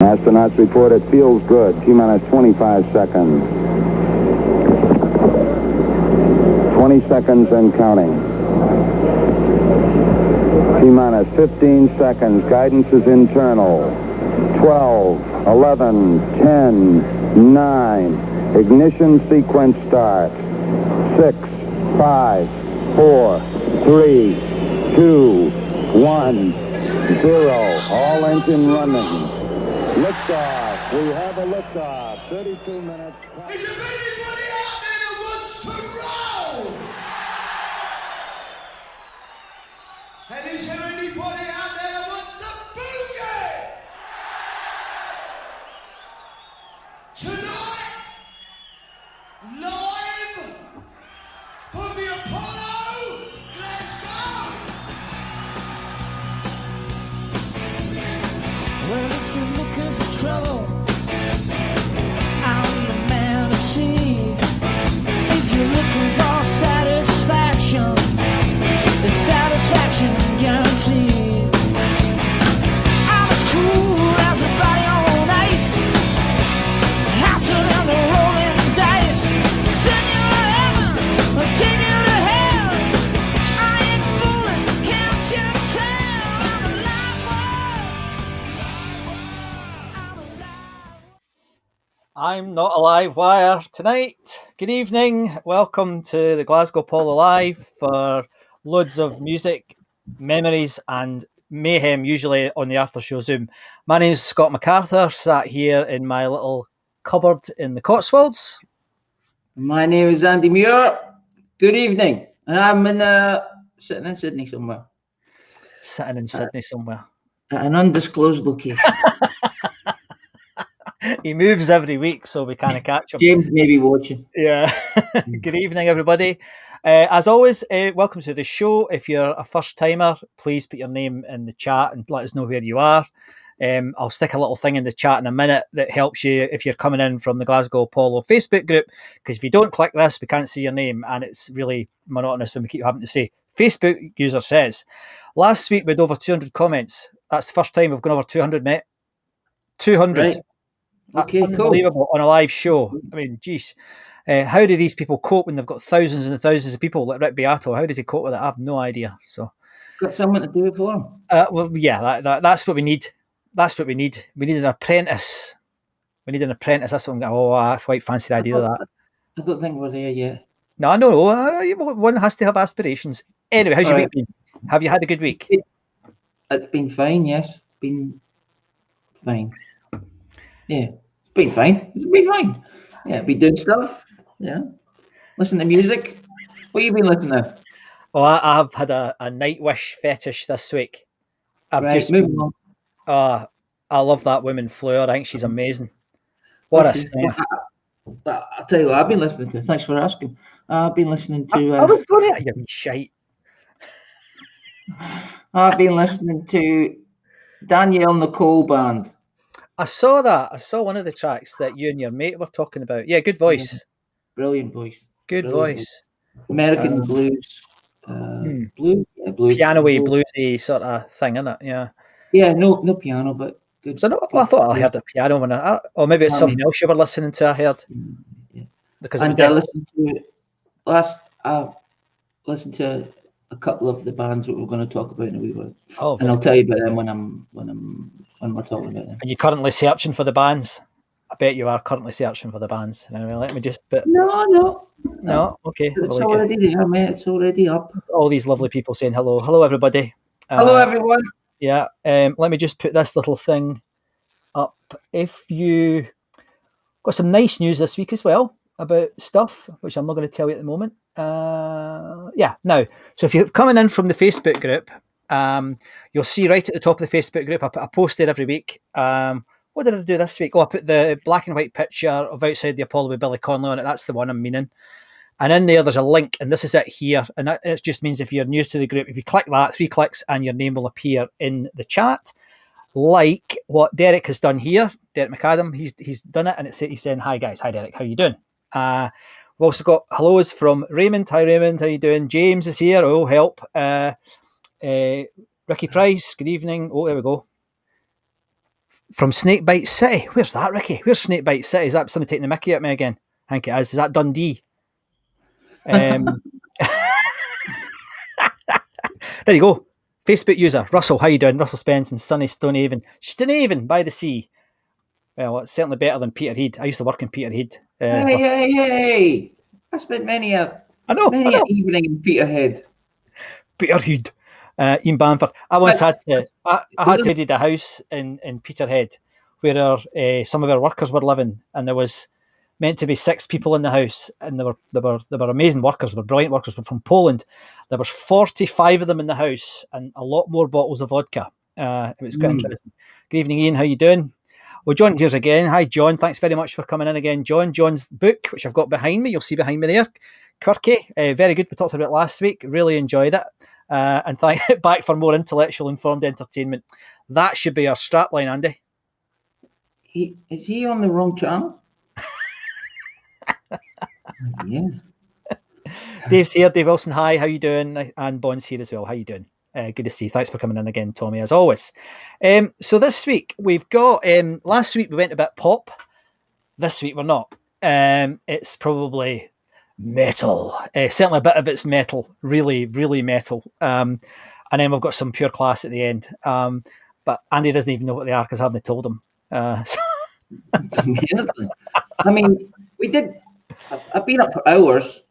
Astronauts report it feels good. T-minus 25 seconds. 20 seconds and counting. T-minus 15 seconds. Guidance is internal. 12, 11, 10, 9. Ignition sequence starts. 6, 5, 4, 3, 2, 1, 0. All engine running. Liftoff. We have a liftoff. 32 minutes. Is there anybody out there that wants to roll? And is there anybody out there that wants to boogie? Tonight, live from the Apollo, Glasgow. Well, if you're looking for trouble, I'm the man to see. If you're looking for satisfaction, the satisfaction guaranteed. I'm as cool as a body on ice, hotter than the rolling dice. Send you to heaven, or take you to hell. I ain't fooling, can't you tell? I'm a live I'm not a live wire tonight. Good evening. Welcome to the Glasgow Polo Live for loads of music, memories and mayhem, usually on the after show Zoom. My name is Scott MacArthur, sat here in my little cupboard in the Cotswolds. My name is Andy Muir. Good evening. And I'm sitting in Sydney somewhere. Sitting in Sydney somewhere. At an undisclosed location. He moves every week, so we kind of catch him. James may be watching. Yeah. Good evening, everybody. As always, welcome to the show. If you're a first timer, please put your name in the chat and let us know where you are. I'll stick a little thing in the chat in a minute that helps you if you're coming in from the Glasgow Polo Facebook group, because if you don't click this, we can't see your name, and it's really monotonous when we keep having to say Facebook user says. Last week we had over 200 comments. That's the first time we've gone over 200, mate. 200. Right. Okay, unbelievable cool. On a live show. I mean, geez. How do these people cope when they've got thousands and thousands of people like Rick Beato? How does he cope with it? I have no idea. So, got someone to do it for him. Well, yeah, that's what we need. That's what we need. We need an apprentice. We need an apprentice. That's what I'm going. Oh, I quite fancy the idea of that. I don't think we're there yet. No, I know. One has to have aspirations. Anyway, how's your week been? Have you had a good week? It's been fine. Yes, been fine. Yeah, it's been fine. It's been fine. Yeah, been doing stuff. Yeah, listen to music. What have you been listening to? Oh, I've had a Nightwish fetish this week. Moving on. I love that woman Fleur. I think she's amazing. What a singer. I'll tell you what I've been listening to. Thanks for asking. I've been listening to... I was going to... You wee shite. I've been listening to Danielle Nicole Band. I saw that. I saw one of the tracks that you and your mate were talking about. Yeah, good voice. Yeah. Brilliant voice. Good voice. American blues. Blues? Yeah, blues. Piano-y, bluesy sort of thing, isn't it? Yeah. Yeah, no piano, but good. So I thought I heard a piano when or maybe it's something else you were listening to. I heard. Yeah. Because I listened to listened to a couple of the bands that we're going to talk about in a wee while. Oh, and I'll tell you about them when we're talking about them. Are you currently searching for the bands? I bet you are currently searching for the bands. Anyway, let me just. No. Okay. It's already there, mate. It's already up. All these lovely people saying hello. Hello, everybody. Hello, everyone. Yeah. Let me just put this little thing up. If you got some nice news this week as well about stuff, which I'm not going to tell you at the moment. Now, so if you're coming in from the Facebook group, you'll see right at the top of the Facebook group, I post it every week. What did I do this week? Oh, I put the black and white picture of Outside the Apollo with Billy Connolly on it. That's the one I'm meaning. And in there's a link, and this is it here. And it just means if you're new to the group, if you click that, 3 clicks, and your name will appear in the chat. Like what Derek has done here, Derek McAdam, he's done it, and he's saying, "Hi guys, hi Derek, how you doing?" We've also got hellos from Raymond. Hi Raymond, how you doing? James is here. Oh help. Ricky Price, good evening. Oh, there we go. from Snakebite City. Where's that, Ricky? Where's Snakebite City? Is that somebody taking the mickey at me again? I think it is. Is that Dundee? There you go. Facebook user Russell, how you doing? Russell Spence in sunny Stonehaven by the sea. Well, it's certainly better than Peterhead. I used to work in Peterhead. Hey! I spent many a evening in Peterhead. Peterhead, Ian Bamford. I once had to edit a house in Peterhead where some of our workers were living, and there was meant to be 6 people in the house, and they were amazing workers, they were brilliant workers, but from Poland. There was 45 of them in the house, and a lot more bottles of vodka. It was quite interesting. Good evening, Ian. How you doing? Well, John here's again. Hi, John. Thanks very much for coming in again, John. John's book, which I've got behind me, you'll see behind me there. Quirky, very good. We talked about it last week. Really enjoyed it. And back for more intellectual informed entertainment. That should be our strapline, Andy. Is he on the wrong channel? Yes. Dave's here. Dave Wilson, hi. How you doing? And Bond's here as well. How you doing? Good to see you. Thanks for coming in again, Tommy, as always. So this week we've got, last week we went a bit pop. This week we're not. It's probably metal. Certainly a bit of it's metal. Really, really metal. And then we've got some pure class at the end. But Andy doesn't even know what they are because I haven't told him. I mean, we did. I've been up for hours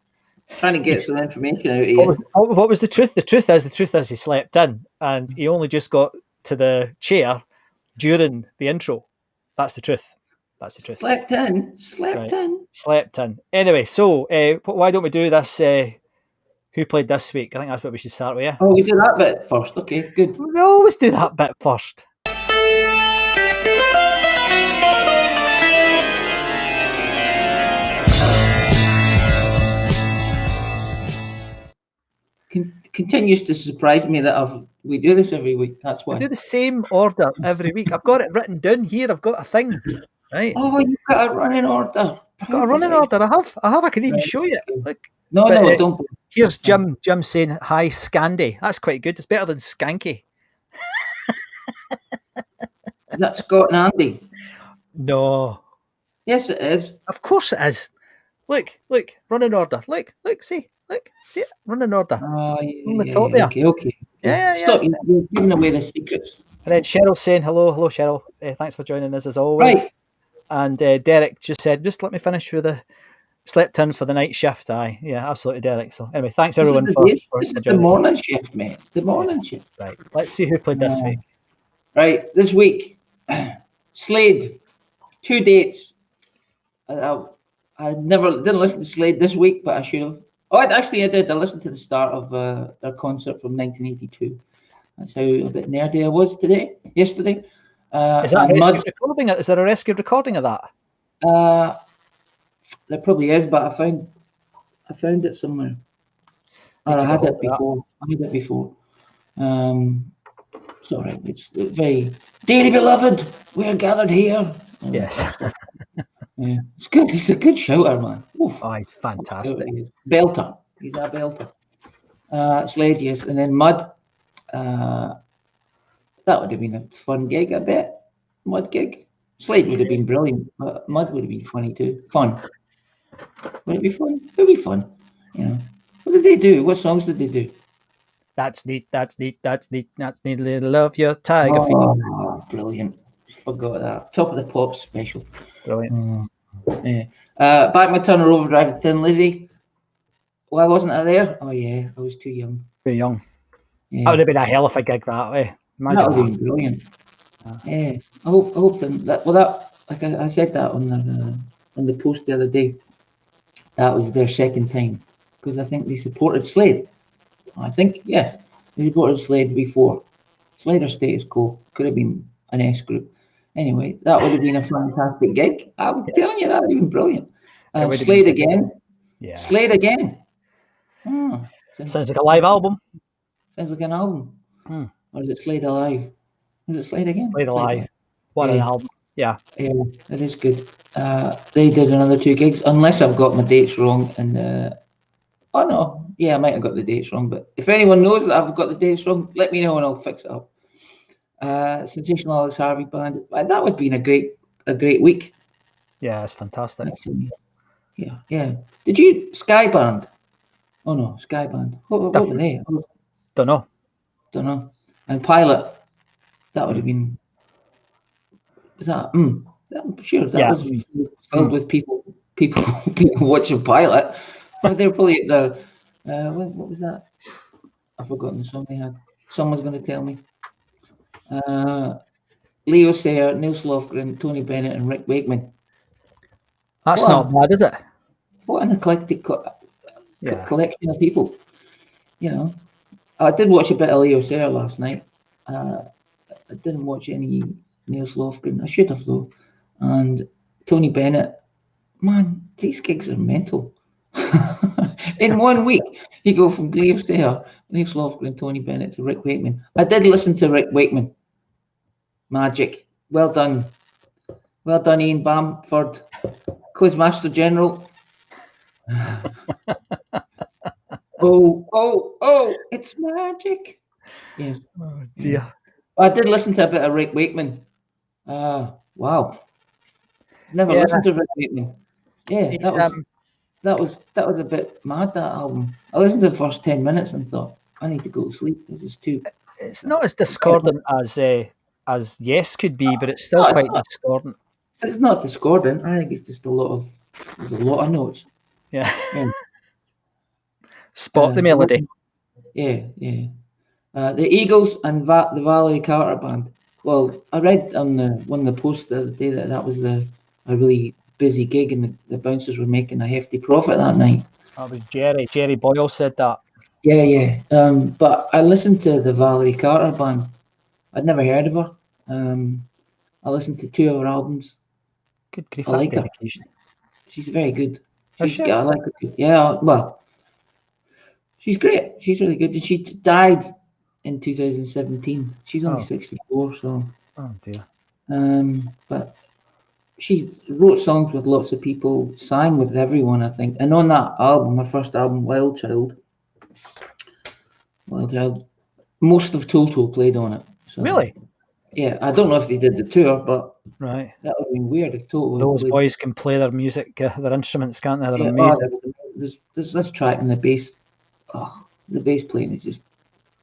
trying to get some information out of you. What was the truth? The truth is he slept in, and he only just got to the chair during the intro. That's the truth. Slept in. Anyway, so why don't we do this? Who played this week? I think that's what we should start with. Yeah? Oh, we do that bit first. Okay, good. We always do that bit first. Continues to surprise me that we do this every week. That's why we do the same order every week. I've got it written down here. I've got a thing, right? Oh, you've got a running order. I've got a running order. I have. I can even show you. Look. No, don't. Here's Jim. Jim saying hi, Scandy. That's quite good. It's better than Skanky. Is that Scott and Andy? No. Yes, it is. Of course it is. Look. Running order. Look. See it? Running order. Oh, yeah, on the top there. Okay. Yeah. Stop, you're giving away the secrets. And then Cheryl's saying hello, Cheryl. Thanks for joining us as always. Right. And Derek just said, just let me finish with the slept in for the night shift. Aye, yeah, absolutely, Derek. So anyway, thanks everyone for this is the morning shift, mate. The morning shift. Right. Let's see who played this week. Right, this week, Slade, 2 dates. I didn't listen to Slade this week, but I should have. Oh, I did. I listened to the start of their concert from 1982. That's how a bit nerdy I was yesterday. Is that a rescued recording? Is there a rescued recording of that? There probably is, but I found it somewhere. Or I had it before. It's all right. It's very dearly beloved. We are gathered here. Yes. Yeah, it's good. He's a good shouter, man. Oof. Oh, he's fantastic. Belter. He's a belter. Slade, yes. And then Mud. That would have been a fun gig, I bet. Mud gig. Slade would have been brilliant. Mud would have been funny too. Fun. Would it be fun? It would be fun. You know. What did they do? What songs did they do? That's neat. Little love your tiger feet. Oh, brilliant. Forgot that. Top of the Pops special. Brilliant. Yeah. Back my Turner Overdrive with Thin Lizzy. Why wasn't I there? Oh yeah, I was too young. Too young. Yeah. That would have been a hell of a gig that way. Imagine that would have been brilliant. Yeah. I hope that like I said that on the post the other day. That was their second time because I think they supported Slade. I think yes, they supported Slade before. Slade or Status Quo could have been an S group. Anyway, that would have been a fantastic gig. I'm telling you, that would have been brilliant. Slade again. Yeah. Slade again. Sounds like a live album. Sounds like an album. Or is it Slade Alive? Is it Slade again? Slade Alive. What an album. Yeah. Yeah, it is good. They did another 2 gigs, unless I've got my dates wrong. And oh no, yeah, I might have got the dates wrong. But if anyone knows that I've got the dates wrong, let me know and I'll fix it up. Sensational Alex Harvey Band. That would have been a great week. Yeah, it's fantastic. Actually. Yeah. Did you Sky Band? Oh no, Sky Band. What were they? Don't know. Don't know. And Pilot. That would have Mm. been. Was that? I'm sure that Yeah. was filled with people watching Pilot. Or they were probably at their. What was that? I've forgotten the song they had. Someone's going to tell me. Leo Sayer, Neil Slofgren, Tony Bennett, and Rick Wakeman. That's What not bad, is it? What an eclectic Yeah. collection of people. You know, I did watch a bit of Leo Sayer last night. I didn't watch any Neil Slofgren. I should have though. And Tony Bennett, man, these gigs are mental. In 1 week, you go from Leo Sayer, Neil Slofgren, Tony Bennett to Rick Wakeman. I did listen to Rick Wakeman. Magic. Well done. Well done, Ian Bamford, Quizmaster General. Oh, it's magic. Yes. Oh dear. I did listen to a bit of Rick Wakeman. Wow. Never Yeah. listened to Rick Wakeman. Yeah, He's, that was a bit mad, that album. I listened to the first 10 minutes and thought, I need to go to sleep. This is too. It's not as discordant as Yes could be, but it's still No, it's quite not. discordant. It's not discordant. I think it's just there's a lot of notes. Yeah. Yeah. Spot the melody. Yeah. The Eagles and the Valerie Carter Band. Well, I read on one of the posts the other day that was a really busy gig and the bouncers were making a hefty profit that night. That was Jerry. Jerry Boyle said that. Yeah. But I listened to the Valerie Carter Band. I'd never heard of her. I listened to 2 of her albums. Good grief, I that's like her. dedication. She's very good. Is she? I like her. Yeah, well, she's great. She's really good. And she died in 2017. She's only 64, so. Oh dear. But she wrote songs with lots of people, sang with everyone, I think. And on that album, her first album, Wild Child, most of Toto played on it. So, Really? yeah, I don't know if they did the tour, but Right. that would have been weird if Toto. Those played. boys can play their music, their instruments, can't they? They're Yeah, amazing. there's this track in the bass. Oh, the bass playing is just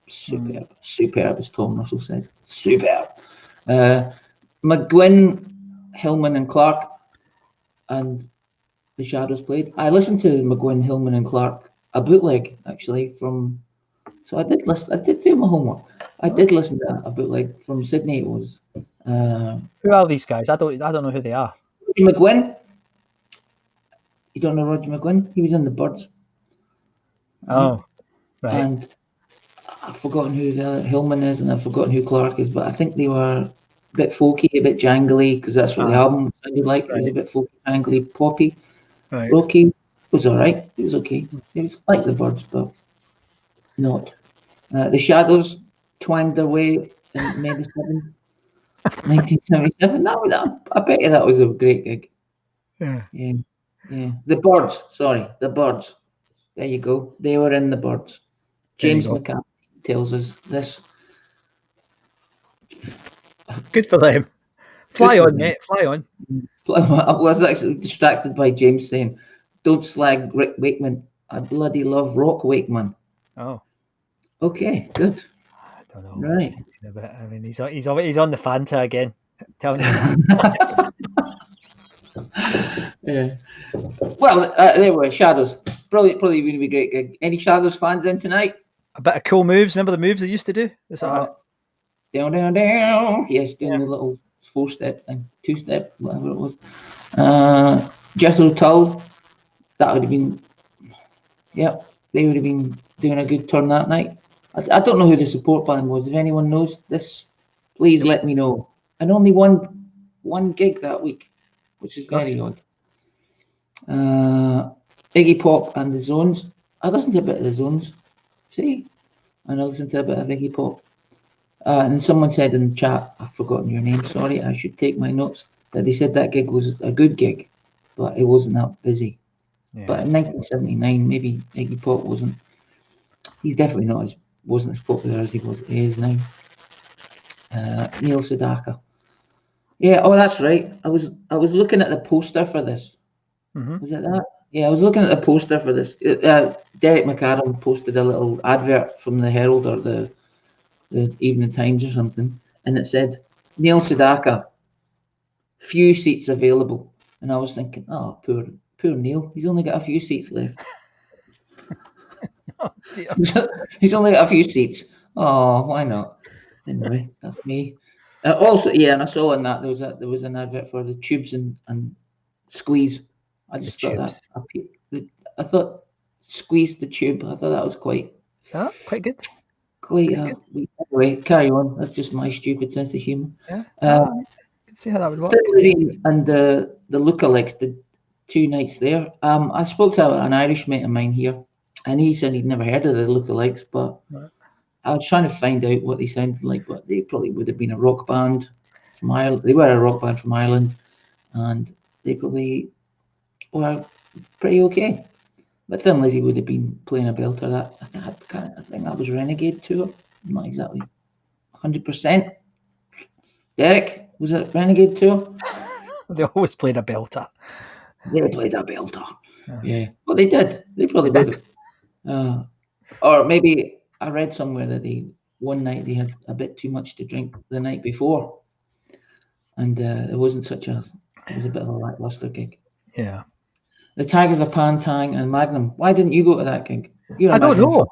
superb. Superb, as Tom Russell says. Superb. McGuinn, Hillman, and Clark, and the Shadows played. I listened to McGuinn, Hillman, and Clark, a bootleg actually from. So I did listen. I did do my homework. I did listen to a bootleg from Sydney. It was. Who are these guys? I don't know who they are. Roger McGuinn. You don't know Roger McGuinn? He was in the Birds. Oh, right. And I've forgotten who the other Hillman is, and I've forgotten who Clark is, but I think they were a bit folky, a bit jangly, because that's what the album sounded like. It was a bit folky, jangly, poppy. Right. Rocky was all right. It was okay. It was like the Birds, but not. The Shadows twanged their way in May 7, 1977. I bet you that was a great gig. Yeah. The Birds, sorry, the Birds. There you go. They were in the Birds. James McCann tells us this. Good for them. Fly on, mate. Fly on. I was actually distracted by James saying, "Don't slag Rick Wakeman. I bloody love Rock Wakeman." Oh. Okay, good. I don't know. Right. I mean, he's on the Fanta again. Telling you. Yeah. Well, there were Shadows. Probably going to be a great gig. Any Shadows fans in tonight? A bit of cool moves. Remember the moves they used to do? Down. Yes, doing the little 4-step thing, 2-step, whatever it was. Jethro Tull. That would have been. Yeah, they would have been doing a good turn that night. I don't know who the support band was. If anyone knows this, please let me know. And only one gig that week, which is very odd. Iggy Pop and the Zones. I listened to a bit of the Zones. See? And I listened to a bit of Iggy Pop. And someone said in the chat, I've forgotten your name, sorry, I should take my notes, that they said that gig was a good gig, but it wasn't that busy. Yeah. But in 1979, maybe Iggy Pop wasn't. He's definitely wasn't as popular as he is now. Neil Sedaka. Yeah. Oh, that's right. I was looking at the poster for this. Mhm. Was it that? Yeah, I was looking at the poster for this. Derek McAdam posted a little advert from the Herald or the Evening Times or something, and it said Neil Sedaka, few seats available. And I was thinking, oh, poor Neil, he's only got a few seats left. Oh dear. He's only got a few seats. Oh, why not? Anyway, that's me. Also, yeah, and I saw in that there was an advert for the tubes and squeeze. I The just thought tubes. I thought squeeze the tube. I thought that was quite Yeah, quite good. quite. Quite good. Anyway, carry on. That's just my stupid sense of humour. Yeah. Uh, I can see how that would work. Lizzie and the lookalikes did 2 nights there. I spoke to an Irish mate of mine here, and he said he'd never heard of the lookalikes, but Right. I was trying to find out what they sounded like. But they probably would have been a rock band from Ireland. They were a rock band from Ireland, and they probably were pretty okay. But Thin Lizzy would have been playing a belter. I think that was Renegade Tour. Not exactly 100%. Derek, was it Renegade Tour? They always played a belter. They played a belter. Yeah. Yeah. Well, they did. They probably They would have. Or maybe I read somewhere that one night they had a bit too much to drink the night before, and it wasn't such a. It was a bit of a lackluster gig. Yeah. The Tigers of Pantang and Magnum. Why didn't you go to that gig? You're a I don't Magnum know.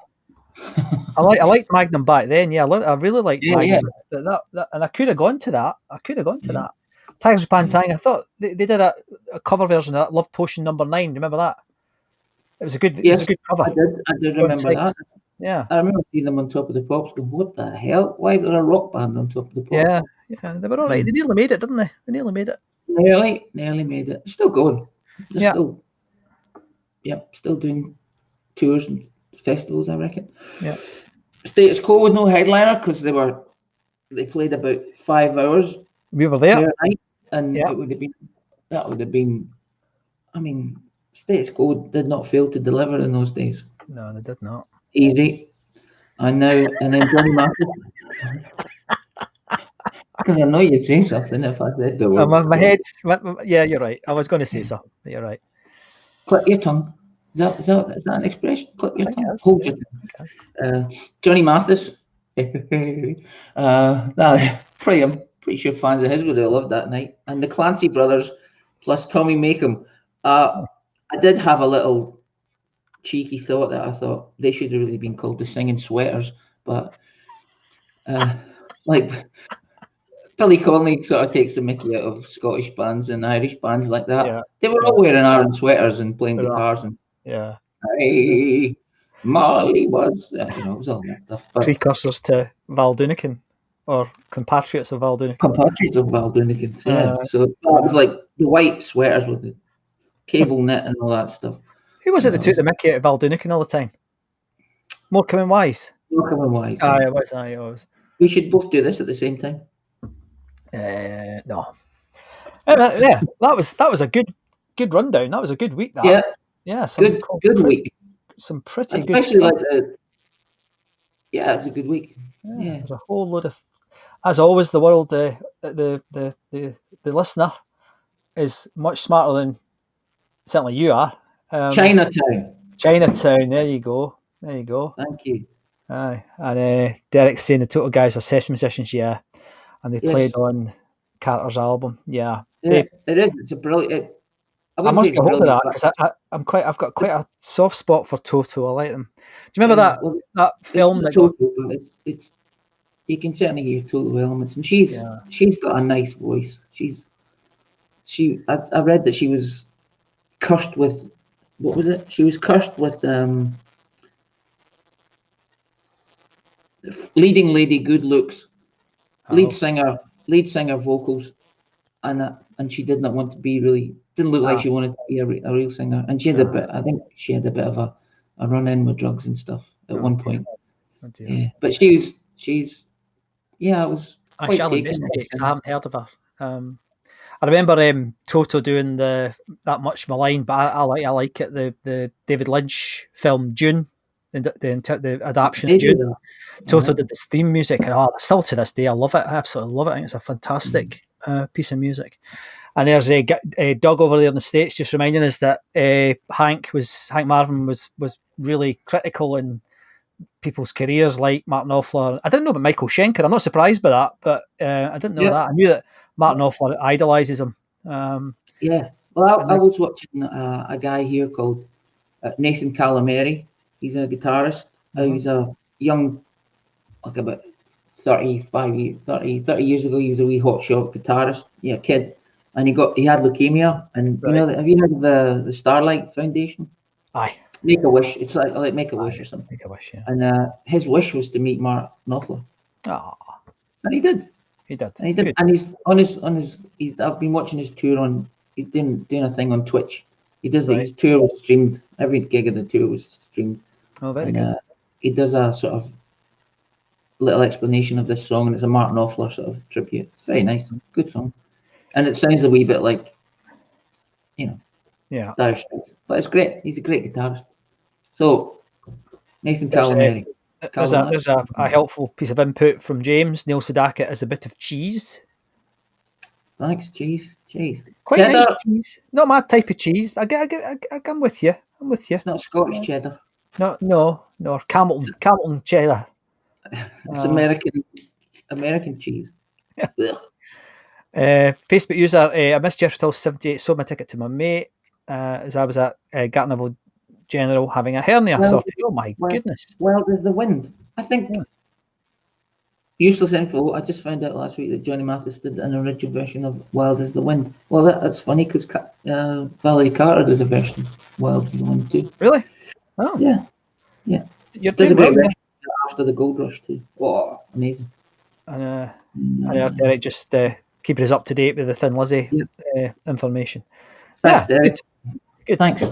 fan. I liked Magnum back then. Yeah, I really liked Yeah, Magnum. That, and I could have gone to that. Yeah. That. Tigers of Pantang. I thought they did a cover version of that. Love Potion Number 9. Remember that? It was a good. It was a good cover. I did remember that. Yeah. I remember seeing them on Top of the Pops. Going, what the hell? Why is there a rock band on Top of the Pops? Yeah. They were all right. They nearly made it, didn't they? They nearly made it. Nearly made it. Still going. Yeah. Still doing tours and festivals, I reckon. Yeah. Status Quo with no headliner because they played about 5 hours We were there. per night, and Yeah. that would have been. I mean, Status Quo did not fail to deliver in those days. No, they did not. Easy. And then Johnny Mathis. Because I know you'd say something if I said the word. My head's. Yeah, you're right. I was going to say something. You're right. Clip your tongue. Is that an expression? Clip your tongue. Yes, Hold yeah, your tongue. Johnny Mathis. I'm pretty sure fans of his would have loved that night. And the Clancy brothers plus Tommy Mayhem. I did have a little cheeky thought that I thought they should have really been called the Singing Sweaters, but like Billy Connolly sort of takes the mickey out of Scottish bands and Irish bands like that. Yeah. They were all wearing iron sweaters and playing guitars and Yeah. hey, Molly was, it was all that stuff. But Precursors to Val Doonican, or compatriots of Val Doonican. compatriots of Val Doonican, yeah. So that was like the white sweaters with the cable knit and all that stuff. Who was it that took the mickey out of Val Doonican all the time? Morecambe and Wise. Morecambe and Wise. It was. It was. We should both do this at the same time. No. Yeah, that was a good rundown. That was a good week. Yeah. Yeah. Good week. Some pretty Especially good stuff. It's a good week. Yeah. There's a whole load of, as always, the world, the listener is much smarter than certainly you are. Chinatown. There you go. Thank you. Aye, and Derek's saying the Total Guys were session musicians, yeah, and they played on Carter's album, yeah. Yeah, it is. It's a brilliant. I must get hold of that because I've got quite a soft spot for Toto. I like them. Do you remember that film that Toto? It's you can certainly hear Toto elements, and she's got a nice voice. I read that she was cursed with, what was it? She was cursed with leading lady good looks, lead singer vocals, and she did not want to be didn't look like she wanted to be a real singer, and she had I think she had a bit of a run in with drugs and stuff at one point. Yeah, but she's I was. I shall investigate because I haven't heard of her. I remember Toto doing that Much Maligned, but I like it. The David Lynch film Dune. the adaptation They of do Dune. that. Toto did this theme music, and still to this day, I love it. I absolutely love it. I think it's a fantastic piece of music. And there's a Doug over there in the States just reminding us that Hank Marvin was really critical in people's careers, like Martin Offler. I didn't know about Michael Schenker. I'm not surprised by that, but I didn't know that. I knew that Martin Offler idolizes him. Yeah. Well, I was watching a guy here called Nathan Calamari. He's a guitarist. He's a young, like about 30 years ago, he was a wee hotshot guitarist, kid. And he had leukemia. And you know, have you heard of the Starlight Foundation? Aye. Make a Wish. It's like Make a Wish or something. Make a Wish, yeah. And his wish was to meet Mark Knopfler. Oh, And he did. he did. And he did. Good. And he's on his. I've been watching his tour on. He's doing a thing on Twitch. He does his tour was streamed. Every gig of the tour was streamed. Oh, very good. He does a sort of little explanation of this song, and it's a Martin Offler sort of tribute. It's very nice, good song, and it sounds a wee bit like, Dire Straits, but it's great. He's a great guitarist. So, Nathan Calamari. There's a helpful piece of input from James. Neil Sedaka is a bit of cheese. Thanks, cheese. Quite cheddar. nice cheese. Not my type of cheese. I'm with you. It's not Scottish cheddar. No. Camilton cheddar. It's American cheese. Facebook user, I missed Jeffrey Tull 78, sold my ticket to my mate as I was at Gartnerville General having a hernia. Oh my goodness. Well, there's the wind. I think useless info. I just found out last week that Johnny Mathis did an original version of Wild as the Wind. Well, that's funny because Valerie Carter does a version of Wild as the Wind too. Really? Oh. Yeah. There's a great version after the Gold Rush too. Oh, amazing. And Derek just keeping us up to date with the Thin Lizzy information. Thanks, Derek. Good. Thanks.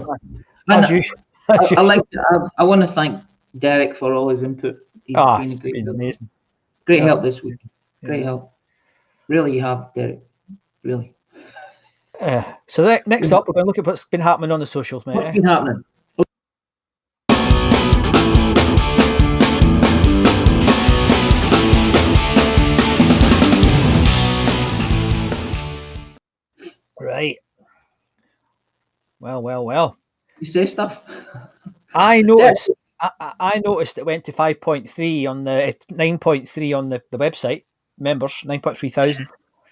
As usual. I want to thank Derek for all his input. It's been amazing. Great help this week. Great help. Really, you have, Derek. Really. So next up, we're going to look at what's been happening on the socials, mate. What's been happening? Right. Well. You say stuff. I noticed. I noticed it went to 5.3 on it's 9.3 on the website members, 9.3 thousand.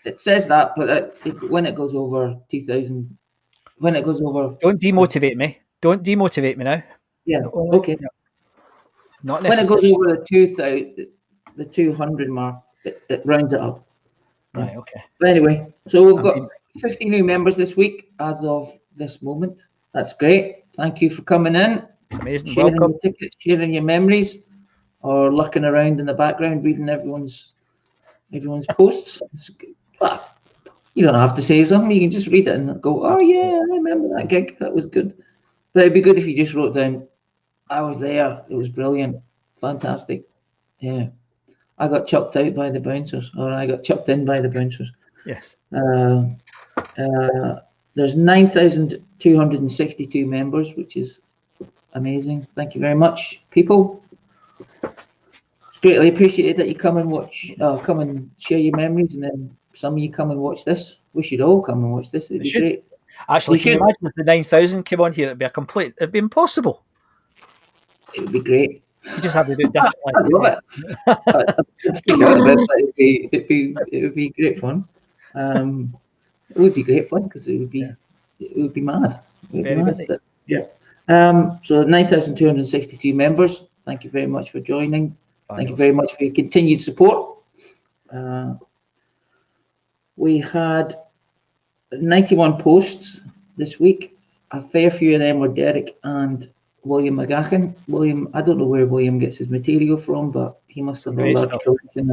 It says that, but when it goes over 2,000, when it goes over, don't demotivate me. Don't demotivate me now. Yeah. Okay. Not when it necessarily. goes over the 2,000, the 200 mark, it rounds it up. Right. Okay. But anyway, so we've got 50 new members this week as of this moment. That's great. Thank you for coming in. It's amazing. Sharing Welcome. your tickets, sharing your memories, or lurking around in the background reading everyone's posts. You don't have to say something. You can just read it and go, "Oh yeah, I remember that gig. That was good." But it'd be good if you just wrote down, "I was there. It was brilliant, fantastic." Yeah, I got chucked out by the bouncers, or I got chucked in by the bouncers. Yes. There's 9,262 members, which is amazing. Thank you very much, people. It's greatly appreciated that you come and watch, come and share your memories, and then some of you come and watch this. We should all come and watch this. It'd be great. Actually, can you imagine if the 9,000 came on here? It'd be impossible. It would be great. You just have to do it differently. I'd love it. It would be great fun. It would be great fun because it would be mad. Very busy. Yeah. So 9,262 members. Thank you very much for joining. Thank you very much for your continued support. We had 91 posts this week. A fair few of them were Derek and William McGachan. I don't know where William gets his material from, but he must have a large collection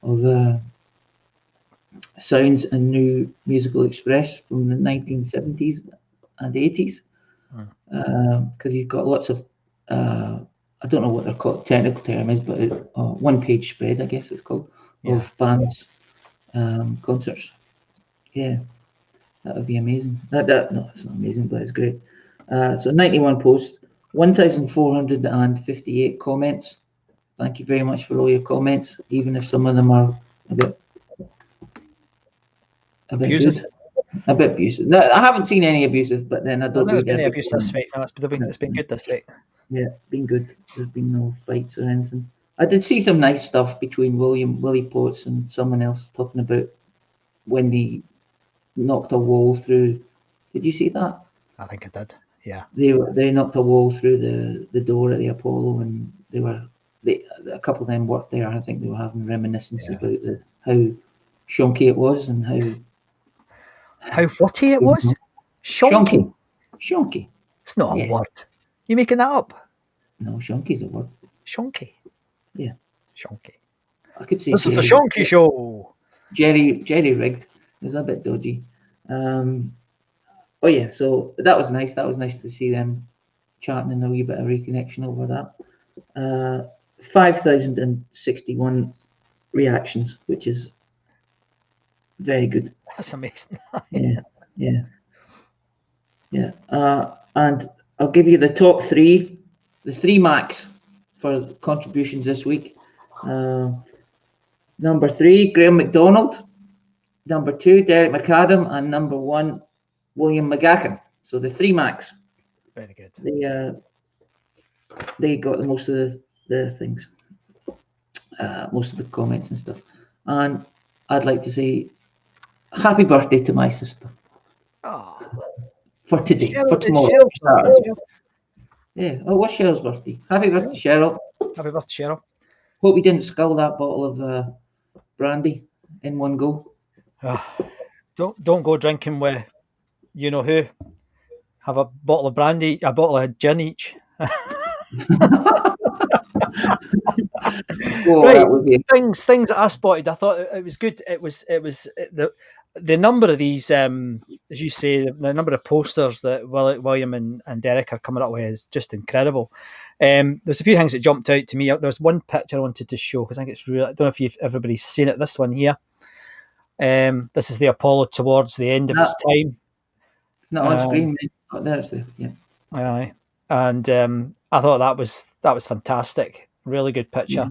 of sounds and new musical express from the 1970s and 80s. Because he's got lots of, I don't know what they're called, technical term is, but one-page spread, I guess it's called, of bands, concerts. Yeah, that would be amazing. No, it's not amazing, but it's great. So 91 posts. 1,458 comments. Thank you very much for all your comments, even if some of them are a bit Abusive. good. A bit abusive. No, I haven't seen any abusive, but then I don't There's read been any every abuse this comment. week. No, it's been good this week. Yeah, been good. There's been no fights or anything. I did see some nice stuff between Willie Potts and someone else talking about when they knocked a wall through. Did you see that? I think I did. Yeah. They knocked a wall through the door at the Apollo, and a couple of them worked there. I think they were having reminiscences about how shonky it was and how whatty it was. Shonky. Shonky. It's not a Yeah. word. You making that up? No, shonky's a word. Shonky. Yeah. Shonky. I could say This is the Shonky Show. Jerry rigged. It was a bit dodgy. Oh yeah, so that was nice. That was nice to see them chatting and a wee bit of reconnection over that. 5,061 reactions, which is very good. That's amazing. Yeah. And I'll give you the top three, the three max for contributions this week. Number 3, Graham McDonald. Number 2, Derek McAdam, and number 1, William McGacken. So the three max. Very good. They got the most of the things, most of the comments and stuff. And I'd like to say happy birthday to my sister. Oh. For today, Cheryl, for tomorrow. Yeah. Oh, what's Cheryl's birthday? Happy birthday, Cheryl. Happy birthday, Cheryl. Hope you didn't scull that bottle of brandy in one go. Don't go drinking with you know who. Have a bottle of brandy, a bottle of gin each. Right. Things that I spotted. I thought it was good. It was the number of these, as you say, the number of posters that William and Derek are coming up with is just incredible. There's a few things that jumped out to me. There's one picture I wanted to show because I think it's real. I don't know if everybody's seen it. This one here. This is the Apollo towards the end of its time. Not on screen. Oh, there's the yeah. Aye, and I thought that was fantastic. Really good picture.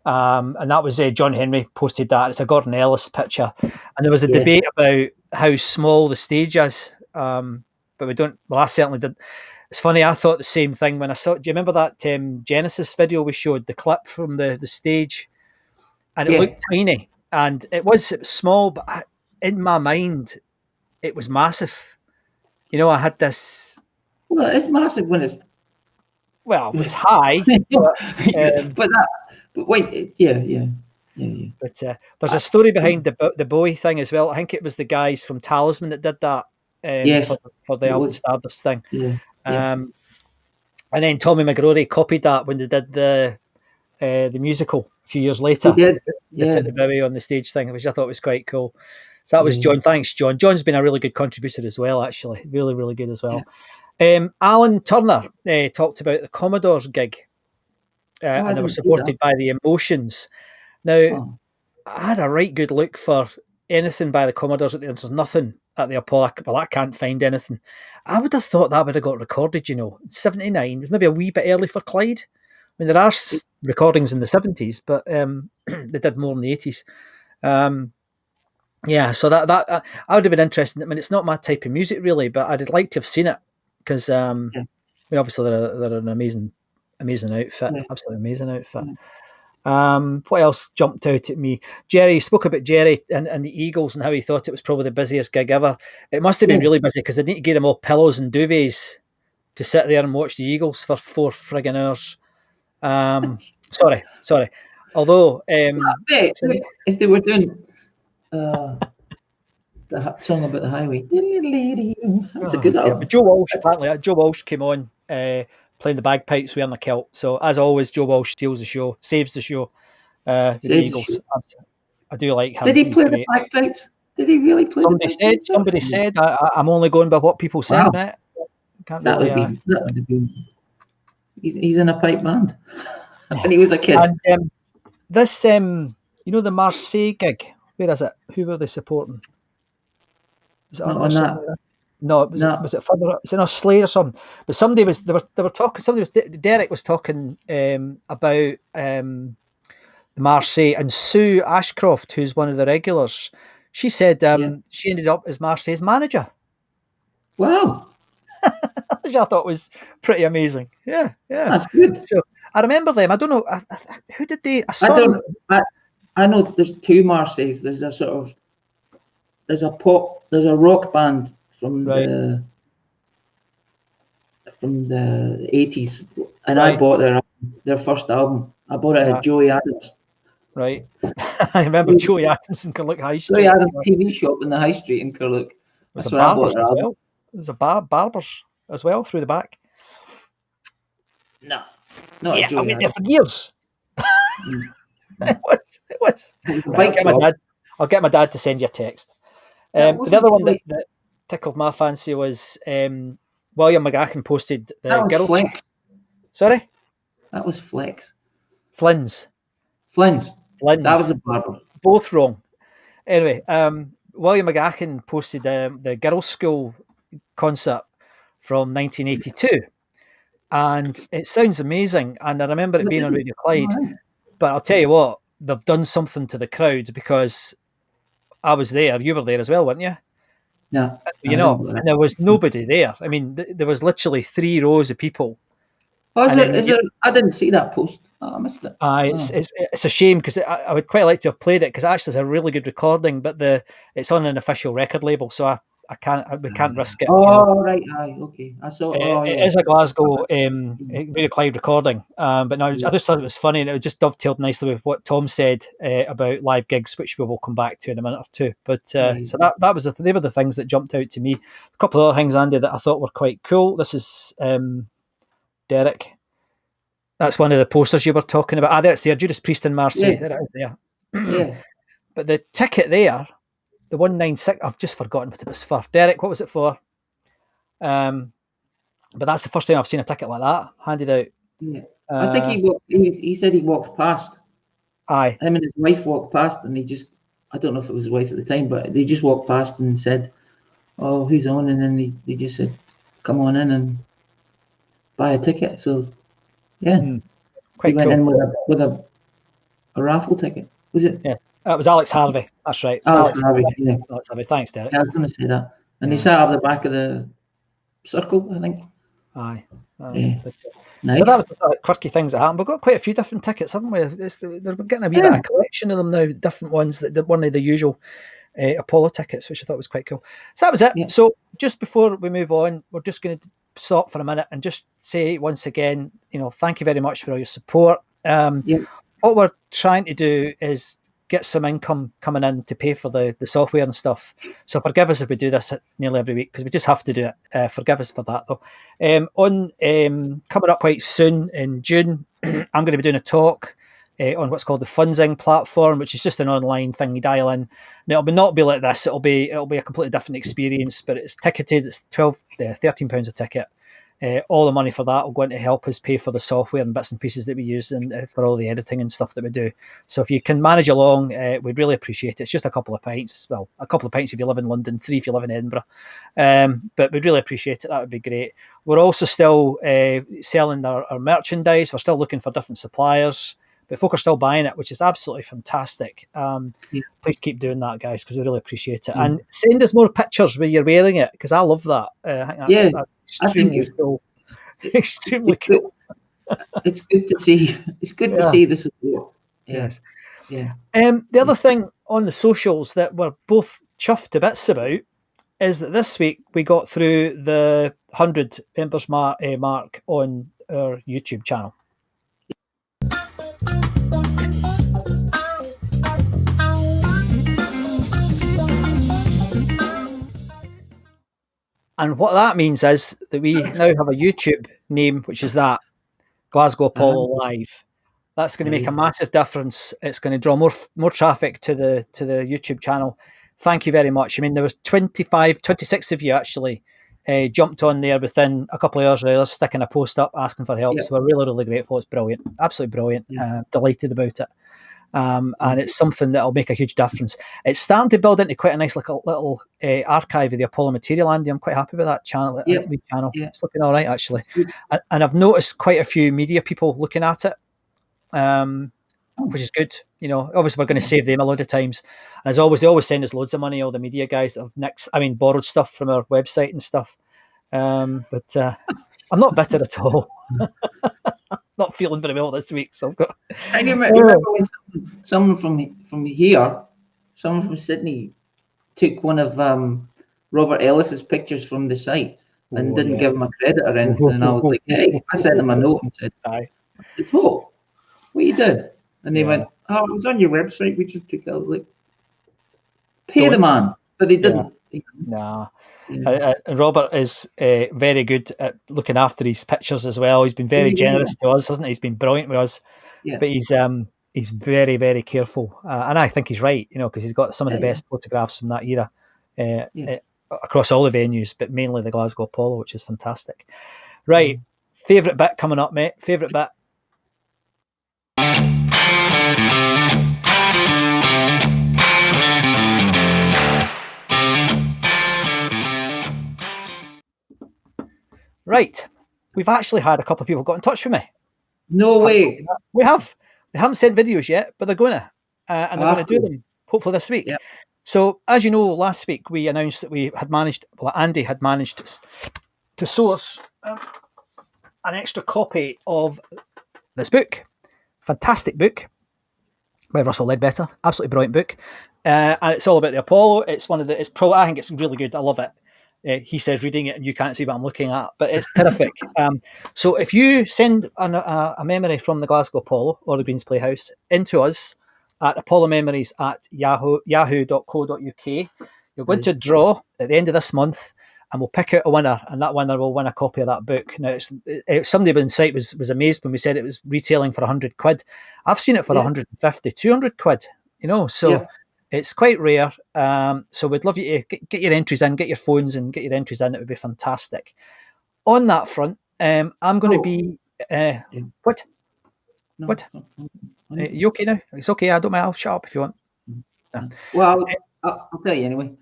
And that was John Henry posted that. It's a Gordon Ellis picture, and there was a debate about how small the stage is. But we don't. Well, I certainly did. It's funny. I thought the same thing when I saw. Do you remember that Genesis video we showed? The clip from the stage, and it looked tiny, and it was small, but in my mind, it was massive. You know, I had this. Well, it's massive when it's. Well, it's high, but wait, yeah. But there's a story behind the Bowie thing as well. I think it was the guys from Talisman that did that for the Alvin Stardust thing. Yeah. And then Tommy McGrory copied that when they did the musical a few years later. They did. They put the Bowie on the stage thing, which I thought was quite cool. So that was John. Thanks, John. John's been a really good contributor as well, actually. Really, really good as well. Alan Turner talked about the Commodore's gig. And they were supported by the Emotions. Now, I had a right good look for anything by the Commodores. There's nothing at the Apollo. Well, I can't find anything. I would have thought that would have got recorded, 79. It was maybe a wee bit early for Clyde. I mean, there are recordings in the 70s, but they did more in the 80s. So that I would have been interested. I mean, it's not my type of music really, but I'd like to have seen it because I mean, obviously they're an amazing outfit, absolutely amazing outfit. What else jumped out at me? Jerry spoke about Jerry and the Eagles and how he thought it was probably the busiest gig ever. It must have been really busy because they need to give them all pillows and duvets to sit there and watch the Eagles for 4 friggin' hours. Sorry. Although, if they were doing the song about the highway, that's a good album. But Joe Walsh came on playing the bagpipes wearing a kilt. So as always, Joe Walsh saves the show. The Eagles. I do like him. Did he play the bagpipes? Did he really play? Somebody said. I'm only going by what people said, mate. Can't that really. That would have been. He's in a pipe band, and he was a kid. And this, the Marseille gig. Where is it? Who were they supporting? Is it on that? No, No. was it further? It's in a sleigh or something. But somebody was they were talking. Somebody was Derek was talking about the Marseille, and Sue Ashcroft, who's one of the regulars. She said Yeah. she ended up as Marseille's manager, Wow. which I thought was pretty amazing. Yeah, yeah. That's good. So I remember them. I don't know who did they. I I saw them. don't. I know that there's two Marseilles. There's a sort of there's a rock band from Right. the 80s, and I Right. bought their first album. I bought it Yeah. at Joey Adams. Right. I remember Joey Adams in Kirlook High Street. Joey Adams It TV shop in the High Street in Kirlook. was That's a where I bought barbers their as album. well. It was a barbers as well through the back. No, not Yeah, at I Joey went there Adams. for years. Mm. It was. It was a Right, bike I'll get my dad to send you a text. That The wasn't other one really- that tickled my fancy was William McGacken posted the That was girl. Flex. Sorry, That was Flex. Flynn's. Flynn's. That was Flynn's. the barber. Both wrong. Anyway, William McGacken posted the girls' school concert from 1982, and it sounds amazing. And I remember it being on Radio Clyde. Alright. But I'll tell you what, they've done something to the crowd, because I was there. You were there as well, weren't you? No, You know, and there was nobody there. I mean, there was literally 3 rows of people. Oh, And then I didn't see that post. Oh, I missed it. It's a shame, because I would quite like to have played it, because actually it's a really good recording, but it's on an official record label, so we can't risk it. Oh, right, aye, okay. I saw. It is a Glasgow Radio Clyde recording, but no, I just thought it was funny, and it just dovetailed nicely with what Tom said about live gigs, which we will come back to in a minute or two. But so that was they were the things that jumped out to me. A couple of other things, Andy, that I thought were quite cool. This is Derek. That's one of the posters you were talking about. There it's there, Judas Priest in Marseille. Yeah. There it is there. Yeah. But the ticket there, the 196, I've just forgotten what it was for. Derek, what was it for? But that's the first time I've seen a ticket like that handed out. Yeah. I think he said he walked past. Aye. Him and his wife walked past, and I don't know if it was his wife at the time, but they just walked past and said, "Oh, who's on?" And then they just said, "Come on in and buy a ticket." So, yeah, Quite he went cool. in with a raffle ticket. Was it? Yeah, it was Alex Harvey. That's right. Alex Harvey. Yeah. Alex Harvey. Thanks, Derek. Yeah, I was going to say that. And they sat up the back of the circle, I think. Aye. Yeah. Nice. So that was the sort of quirky things that happened. We've got quite a few different tickets, haven't we? They're getting a wee bit of a collection of them now, different ones that weren't the usual Apollo tickets, which I thought was quite cool. So that was it. Yeah. So just before we move on, we're just going to stop for a minute and just say once again, thank you very much for all your support. What we're trying to do is get some income coming in to pay for the software and stuff. So forgive us if we do this nearly every week, because we just have to do it. Forgive us for that, though. Coming up quite soon in June, I'm going to be doing a talk on what's called the Funzing platform, which is just an online thing you dial in. Now, it'll not be like this. It'll be a completely different experience, but it's ticketed. It's £13 a ticket. All the money for that will go in to help us pay for the software and bits and pieces that we use and for all the editing and stuff that we do. So if you can manage along, we'd really appreciate it. It's just a couple of pints. Well, a couple of pints if you live in London, 3 if you live in Edinburgh. But we'd really appreciate it. That would be great. We're also still selling our merchandise. We're still looking for different suppliers, but folk are still buying it, which is absolutely fantastic. Please keep doing that, guys, because we really appreciate it. And send us more pictures where you're wearing it, because I love that. I think that's extremely cool. Extremely cool. It's good to see. It's good to see the support. Yes. Yeah. The other thing on the socials that we're both chuffed to bits about is that this week we got through the 100 members mark on our YouTube channel. And what that means is that we now have a YouTube name, which is that Glasgow Apollo Live. That's going to make a massive difference. It's going to draw more traffic to the YouTube channel. Thank you very much. I mean, there was 26 of you actually jumped on there within a couple of hours of us sticking a post up asking for help. So we're really, really grateful. It's brilliant. Absolutely brilliant. Delighted about it. And it's something that'll make a huge difference. It's starting to build into quite a nice little archive of the Apollo material, Andy. I'm quite happy with that channel. Yeah. Channel. Yeah. It's looking all right, actually. Good. And I've noticed quite a few media people looking at it, which is good. You know, obviously we're going to save them a load of times. And as always, they always send us loads of money, all the media guys that have borrowed stuff from our website and stuff. But I'm not bitter at all. Not feeling very well this week, so I've got. I remember when someone from here, someone from Sydney, took one of Robert Ellis's pictures from the site and didn't give him a credit or anything. And I was like, hey, I sent him a note and said, Aye. "Oh, what you did?" And they Yeah. went, "Oh, it was on your website. We just took it." I was like, "Pay the Don't- man," but they didn't. Nah. Yeah. And Robert is very good at looking after his pictures as well. He's been very generous to us, hasn't he? He's been brilliant with us. Yeah. But he's very, very careful, and I think he's right. You know, because he's got some of the best photographs from that era across all the venues, but mainly the Glasgow Apollo, which is fantastic. Right, favourite bit coming up, mate. Favourite bit. Right, we've actually had a couple of people got in touch with me. No way. We have. They haven't sent videos yet, but they're going to, and they're going to do them hopefully this week. Yeah. So, as you know, last week we announced that Andy had managed to source an extra copy of this book. Fantastic book by Russell Ledbetter. Absolutely brilliant book. And it's all about the Apollo. It's I think it's really good. I love it. He says reading it and you can't see what I'm looking at, but it's terrific. So if you send a memory from the Glasgow Apollo or the Greens Playhouse into us at apollomemories@yahoo.co.uk, you're going to draw at the end of this month and we'll pick out a winner, and that winner will win a copy of that book. Now, somebody on site was amazed when we said it was retailing for 100 quid. I've seen it for 150, 200 quid, you know, so it's quite rare. So we'd love you to get your entries in, get your phones and get your entries in. It would be fantastic. On that front, I'm going to be... What? No, what? You okay now? It's okay. I don't mind. I'll shut up if you want. No. Well, I'll tell you anyway.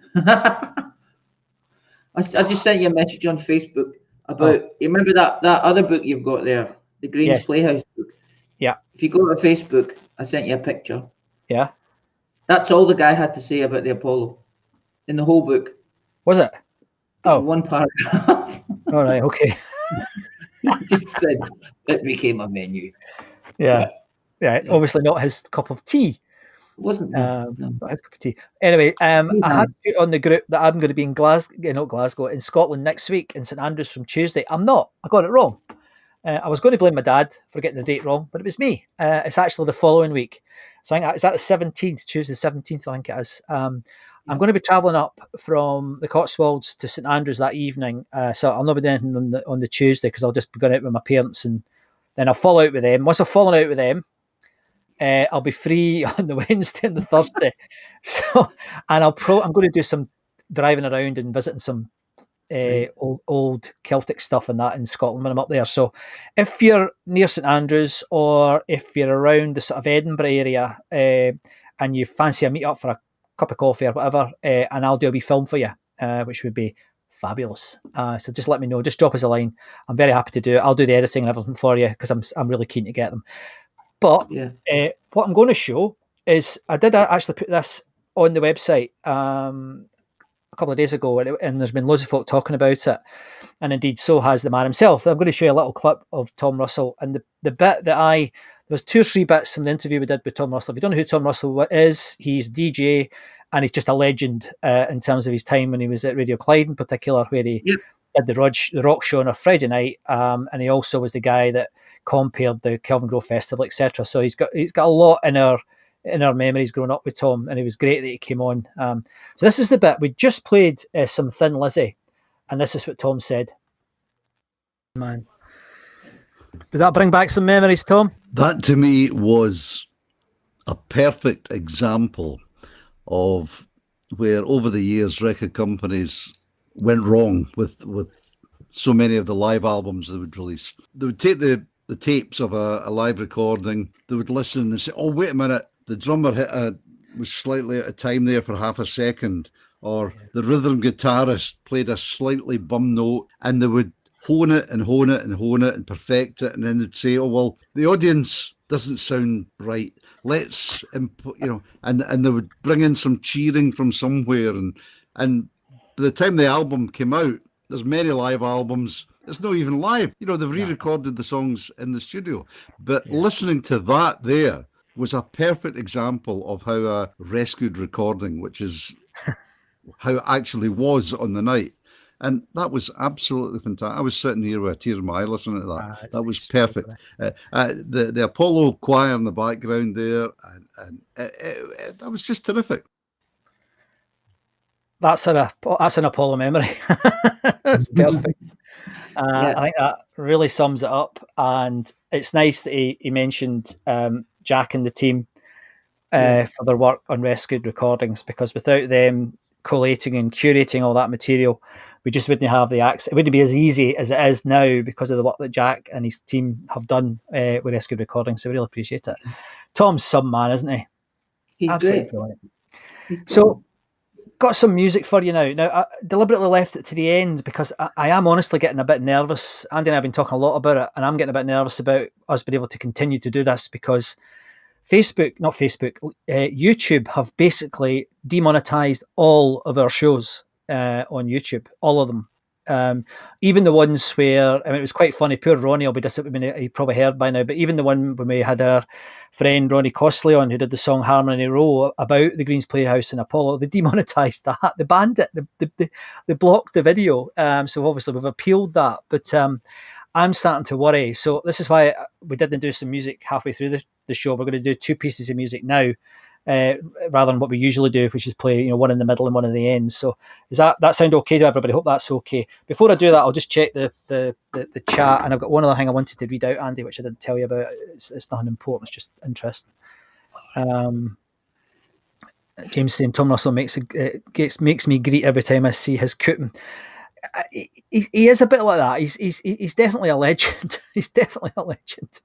I just sent you a message on Facebook about. You remember that other book you've got there, the Greens Playhouse book. Yeah. If you go to Facebook, I sent you a picture. Yeah. That's all the guy had to say about the Apollo in the whole book. Was it? Oh, one paragraph. All right. Okay. He just said it became a menu. Yeah. Obviously not his cup of tea. Wasn't not his cup of tea. Anyway, I had put on the group that I'm going to be in Glasgow, in Scotland next week, in St Andrews from Tuesday. I'm not. I got it wrong. I was going to blame my dad for getting the date wrong, but it was me. It's actually the following week. So I think is that the 17th, Tuesday the 17th, I think it is. I'm going to be travelling up from the Cotswolds to St Andrews that evening. So I'll not be doing anything on the Tuesday because I'll just be going out with my parents, and then I'll fall out with them. Once I've fallen out with them, I'll be free on the Wednesday and the Thursday. And I'm going to do some driving around and visiting some old Celtic stuff and that in Scotland when I'm up there. So if you're near St Andrews or if you're around the sort of Edinburgh area and you fancy a meet up for a cup of coffee or whatever, and I'll do a wee film for you, which would be fabulous. So just let me know. Just drop us a line. I'm very happy to do it. I'll do the editing and everything for you because I'm really keen to get them. But what I'm going to show is I did actually put this on the website a couple of days ago, and there's been loads of folk talking about it, and indeed so has the man himself. I'm going to show you a little clip of Tom Russell, and the bit that there was 2 or 3 bits from the interview we did with Tom Russell. If you don't know who Tom Russell is, he's DJ, and he's just a legend in terms of his time when he was at Radio Clyde in particular, where he did the rock show on a Friday night, and he also was the guy that compared the Kelvin Grove Festival, etc. So he's got a lot in our memories growing up with Tom, and it was great that he came on. So this is the bit. We just played some Thin Lizzy, and this is what Tom said. Man, did that bring back some memories, Tom? That to me was a perfect example of where over the years record companies went wrong with so many of the live albums they would release. They would take the tapes of a live recording, they would listen and say, oh, wait a minute, the drummer was slightly out of time there for half a second, or the rhythm guitarist played a slightly bum note, and they would hone it and hone it and hone it and perfect it, and then they'd say, "Oh well, the audience doesn't sound right. Let's and they would bring in some cheering from somewhere, and by the time the album came out, there's many live albums. It's not even live. They've re-recorded the songs in the studio, but listening to that there was a perfect example of how a rescued recording, which is how it actually was on the night. And that was absolutely fantastic. I was sitting here with a tear in my eye listening to that. That was perfect. The Apollo choir in the background there, and that was just terrific. That's an Apollo memory. That's perfect. I think that really sums it up. And it's nice that he mentioned Jack and the team for their work on Rescued Recordings, because without them collating and curating all that material, we just wouldn't have the access. It wouldn't be as easy as it is now because of the work that Jack and his team have done with Rescued Recordings. So we really appreciate it. Tom's some man, isn't he? He's absolutely great. Brilliant. So, got some music for you now. Now, I deliberately left it to the end because I am honestly getting a bit nervous. Andy and I have been talking a lot about it, and I'm getting a bit nervous about us being able to continue to do this because YouTube have basically demonetized all of our shows on YouTube, all of them. Even the ones where, it was quite funny, poor Ronnie will be disappointed, he probably heard by now, but even the one when we had our friend Ronnie Costley on, who did the song Harmony Row about the Greens Playhouse and Apollo, they demonetised that, they banned it, they blocked the video. So obviously we've appealed that, but I'm starting to worry. So this is why we didn't do some music halfway through the show. We're going to do two pieces of music now, rather than what we usually do, which is play one in the middle and one in the end. So does that sound okay to everybody? Hope that's okay. Before I do that, I'll just check the chat, and I've got one other thing I wanted to read out, Andy, which I didn't tell you about. It's nothing important, it's just interesting. James saying Tom Russell makes me greet every time I see his cooting. He is a bit like that. He's definitely a legend. He's definitely a legend.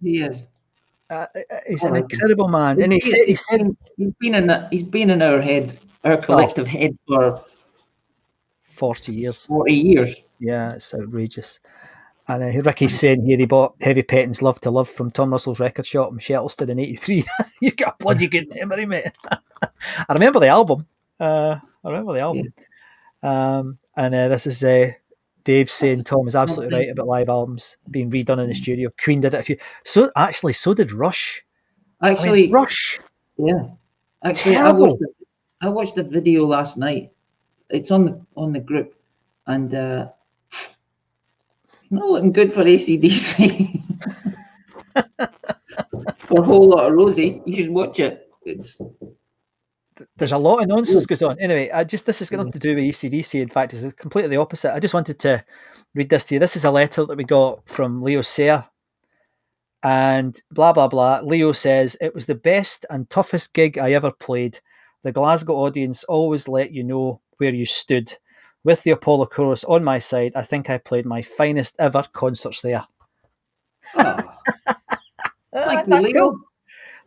He is. He's an incredible man, and he said he's been in our head, our collective head, for 40 years. 40 years. Yeah, it's outrageous. And Ricky's saying here he bought Heavy Petting's Love to Love from Tom Russell's record shop in Shettleston in '83. You got a bloody good memory, mate. I remember the album. And this is Dave saying Tom is absolutely right about live albums being redone in the studio. Queen did it so did Rush. Rush. Yeah. Actually, I watched the video last night. It's on the group, and it's not looking good for AC/DC. For a whole lot of Rosie. You should watch it. There's a lot of nonsense goes on. Anyway, this is got nothing to do with AC/DC. In fact, it's completely the opposite. I just wanted to read this to you. This is a letter that we got from Leo Sayer. And blah, blah, blah. Leo says, it was the best and toughest gig I ever played. The Glasgow audience always let you know where you stood. With the Apollo chorus on my side, I think I played my finest ever concerts there. Oh. Thank you, Leo.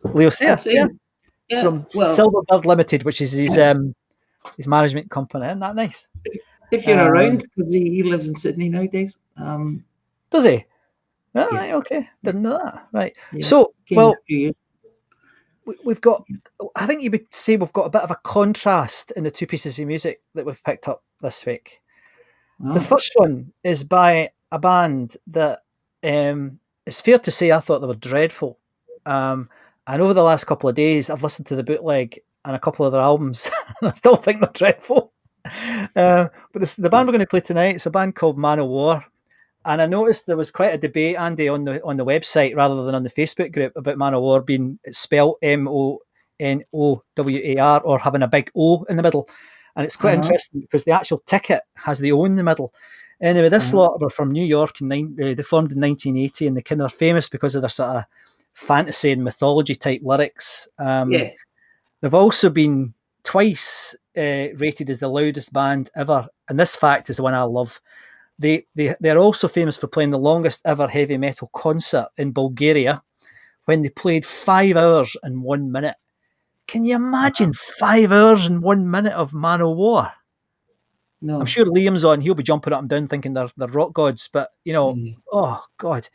Leo Sayer, yeah, from Silverbird Limited, which is his management company. Isn't that nice? If you're around, because he lives in Sydney nowadays. Does he? Oh, right, okay. Didn't know that. Right. Yeah. So, well, we've got, I think you would say we've got a bit of a contrast in the two pieces of music that we've picked up this week. Oh. The first one is by a band that it's fair to say I thought they were dreadful. And over the last couple of days, I've listened to the bootleg and a couple of their albums, and I still think they're dreadful. But the band we're going to play tonight is a band called Man O' War. And I noticed there was quite a debate, Andy, on the website rather than on the Facebook group about Man O' War being spelled MONOWAR or having a big O in the middle. And it's quite interesting because the actual ticket has the O in the middle. Anyway, this lot were from New York, and they formed in 1980, and they're famous because of their sort of fantasy and mythology type lyrics. They've also been twice rated as the loudest band ever, and this fact is the one I love. They're also famous for playing the longest ever heavy metal concert in Bulgaria, when they played 5 hours and 1 minute. Can you imagine 5 hours and 1 minute of Man O' War? No. I'm sure Liam's on. He'll be jumping up and down thinking they're rock gods. But, you know, oh, God.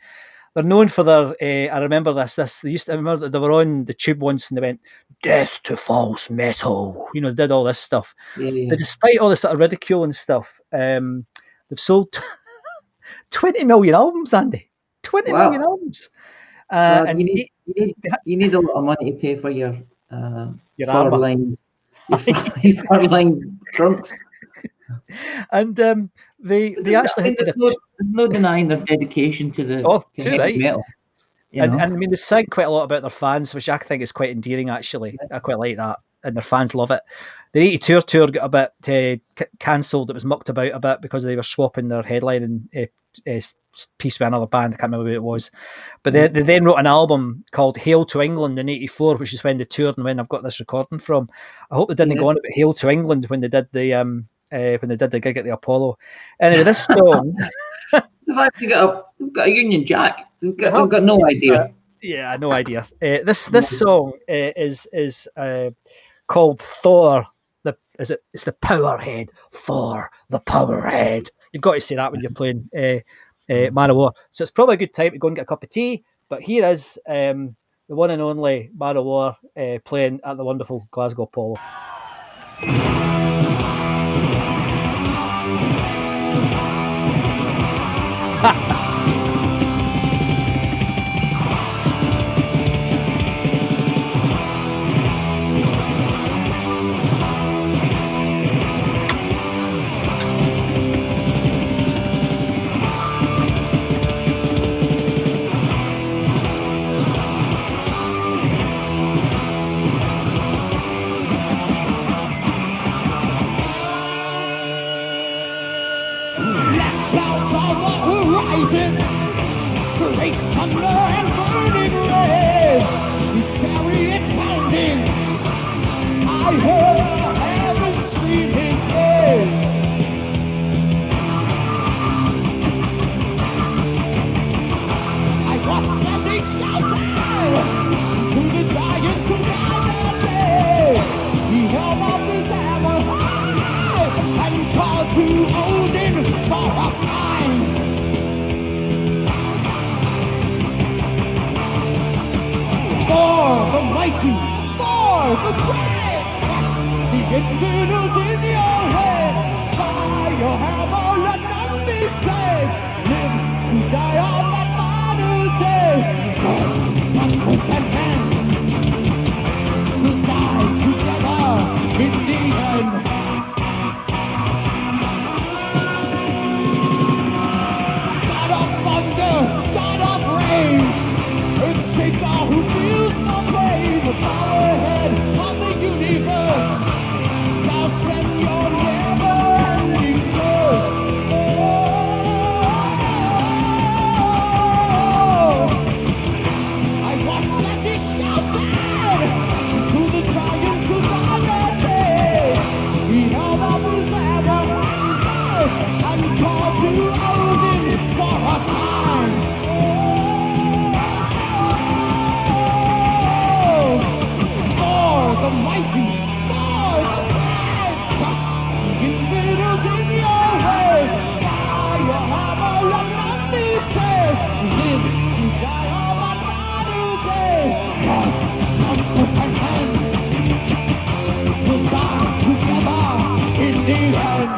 They're known for their, I remember this, I remember that they were on the tube once and they went, death to false metal. You know, they did all this stuff. Yeah. But despite all this sort of ridicule and stuff, they've sold 20 million albums, Andy. 20 million albums. Well, And you need a lot of money to pay for your armour. fur-lined trunks. And they actually there's no denying their dedication to the heavy metal. And I mean, they sang quite a lot about their fans, which I think is quite endearing, actually. I quite like that. And their fans love it. The 82 tour got a bit cancelled. It was mucked about a bit because they were swapping their headlining piece with another band. I can't remember who it was. But they then wrote an album called Hail to England in 84, which is when they toured and when I've got this recording from. I hope they didn't go on about Hail to England when they did the gig at the Apollo. Anyway, this song... They've actually got a Union Jack. They've got no idea. Yeah, no idea. This song is called Thor. It's the Powerhead. Thor, the Powerhead. You've got to say that when you're playing Man O' War. So it's probably a good time to go and get a cup of tea. But here is the one and only Man O' War playing at the wonderful Glasgow Apollo. Great thunder and burning rain, his chariot pounding. I heard heaven scream his name. I watched as he shouted to the giants who died that day. He held up his hammer high and called to Odin for a sign. Thor the mighty, Thor the great, the infidels in your head. By your hammer let none be saved. Live to die on that final day. Gods, monsters and men will die together in the end. God of thunder, God of rain, Earthshaker who feels no pain, the powerhead of the universe, thou send your never-ending curse. I watched as he shouted to the giants who died that day. He held up his hammer high and called to Odin for a sign. The mighty, Thor the great, crush the invaders in your way. By your hammer let none be saved. Live to die on that final day. Gods, monsters and men will die together in the end.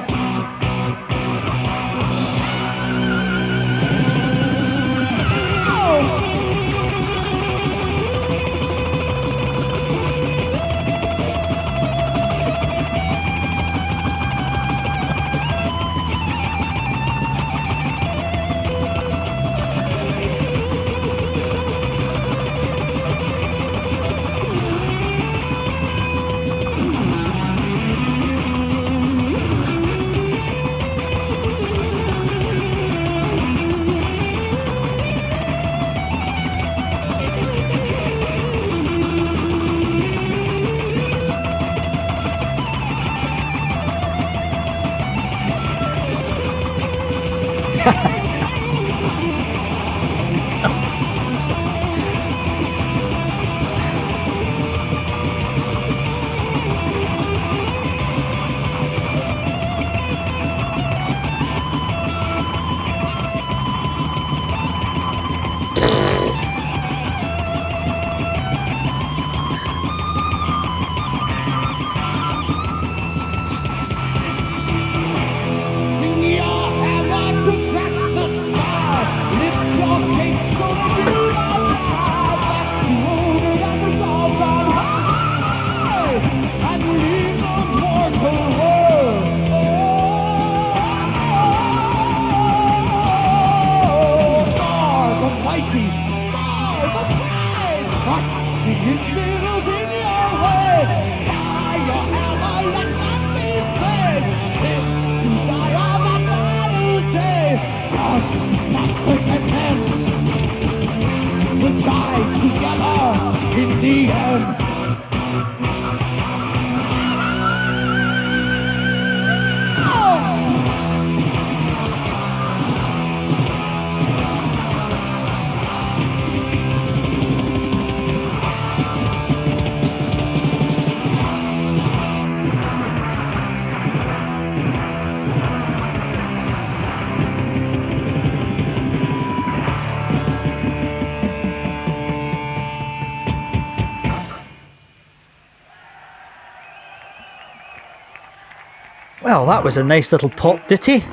Well, that was a nice little pop ditty.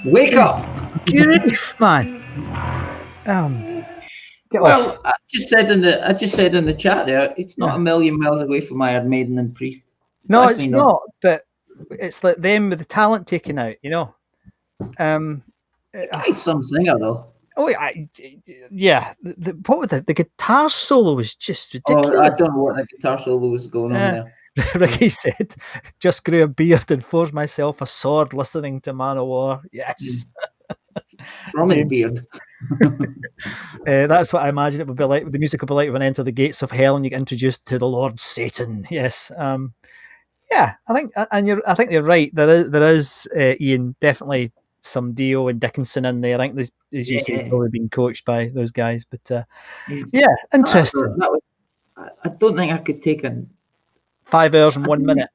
Wake up! Grief, man. Get Well, off. I just said in the chat there, it's not a million miles away from Iron Maiden and Priest. No, Actually it's not. But it's like them with the talent taken out, you know. He's some singer though. Oh yeah. What was the guitar solo was just ridiculous. Oh, I don't know what the guitar solo was going on there. Ricky said, "Just grew a beard and forged myself a sword listening to Man of War." Yes. From his beard. That's what I imagine it would be like. The music would be like when I enter the gates of hell and you get introduced to the Lord Satan. Yes. Yeah, I think, and I think you're right. There is Ian, definitely some Dio and Dickinson in there. I think, as you say, probably being coached by those guys. But yeah, interesting. I don't think I could take 5 hours and 1 minute.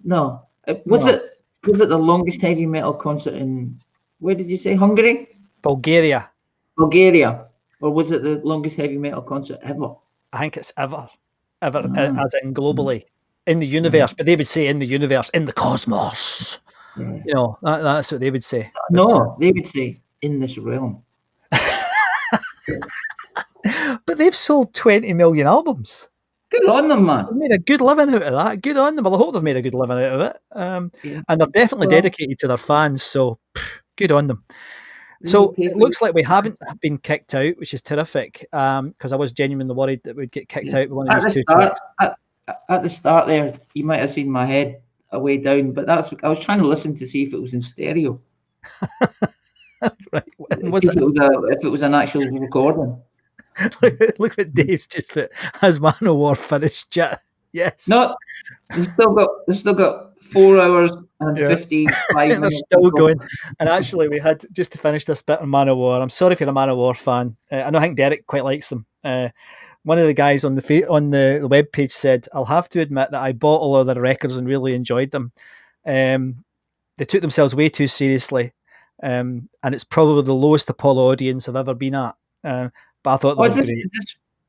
No, was it the longest heavy metal concert in? Where did you say? Hungary? Bulgaria, or was it the longest heavy metal concert ever? I think it's ever, as in globally. In the universe, but they would say in the universe, in the cosmos. Yeah. You know, that's what they would say. No, they would say in this realm. But they've sold 20 million albums. Good on them, man. They've made a good living out of that. Good on them. Well, I hope they've made a good living out of it. And they're definitely dedicated to their fans, so good on them. So it looks like we haven't been kicked out, which is terrific, because I was genuinely worried that we'd get kicked out with one of these two tracks. At the start there, you might have seen my head way down, but I was trying to listen to see if it was in stereo. That's right. If it was an actual recording. Look what Dave's just put. Has Man of War finished yet? Yes. No, they've still got 4 hours and 55 minutes. They're still going. And actually, we had, just to finish this bit on Man of War, I'm sorry if you're a Man of War fan. I think Derek quite likes them. One of the guys on the web page said, "I'll have to admit that I bought all of their records and really enjoyed them. They took themselves way too seriously, and it's probably the lowest Apollo audience I've ever been at. But I thought that was great."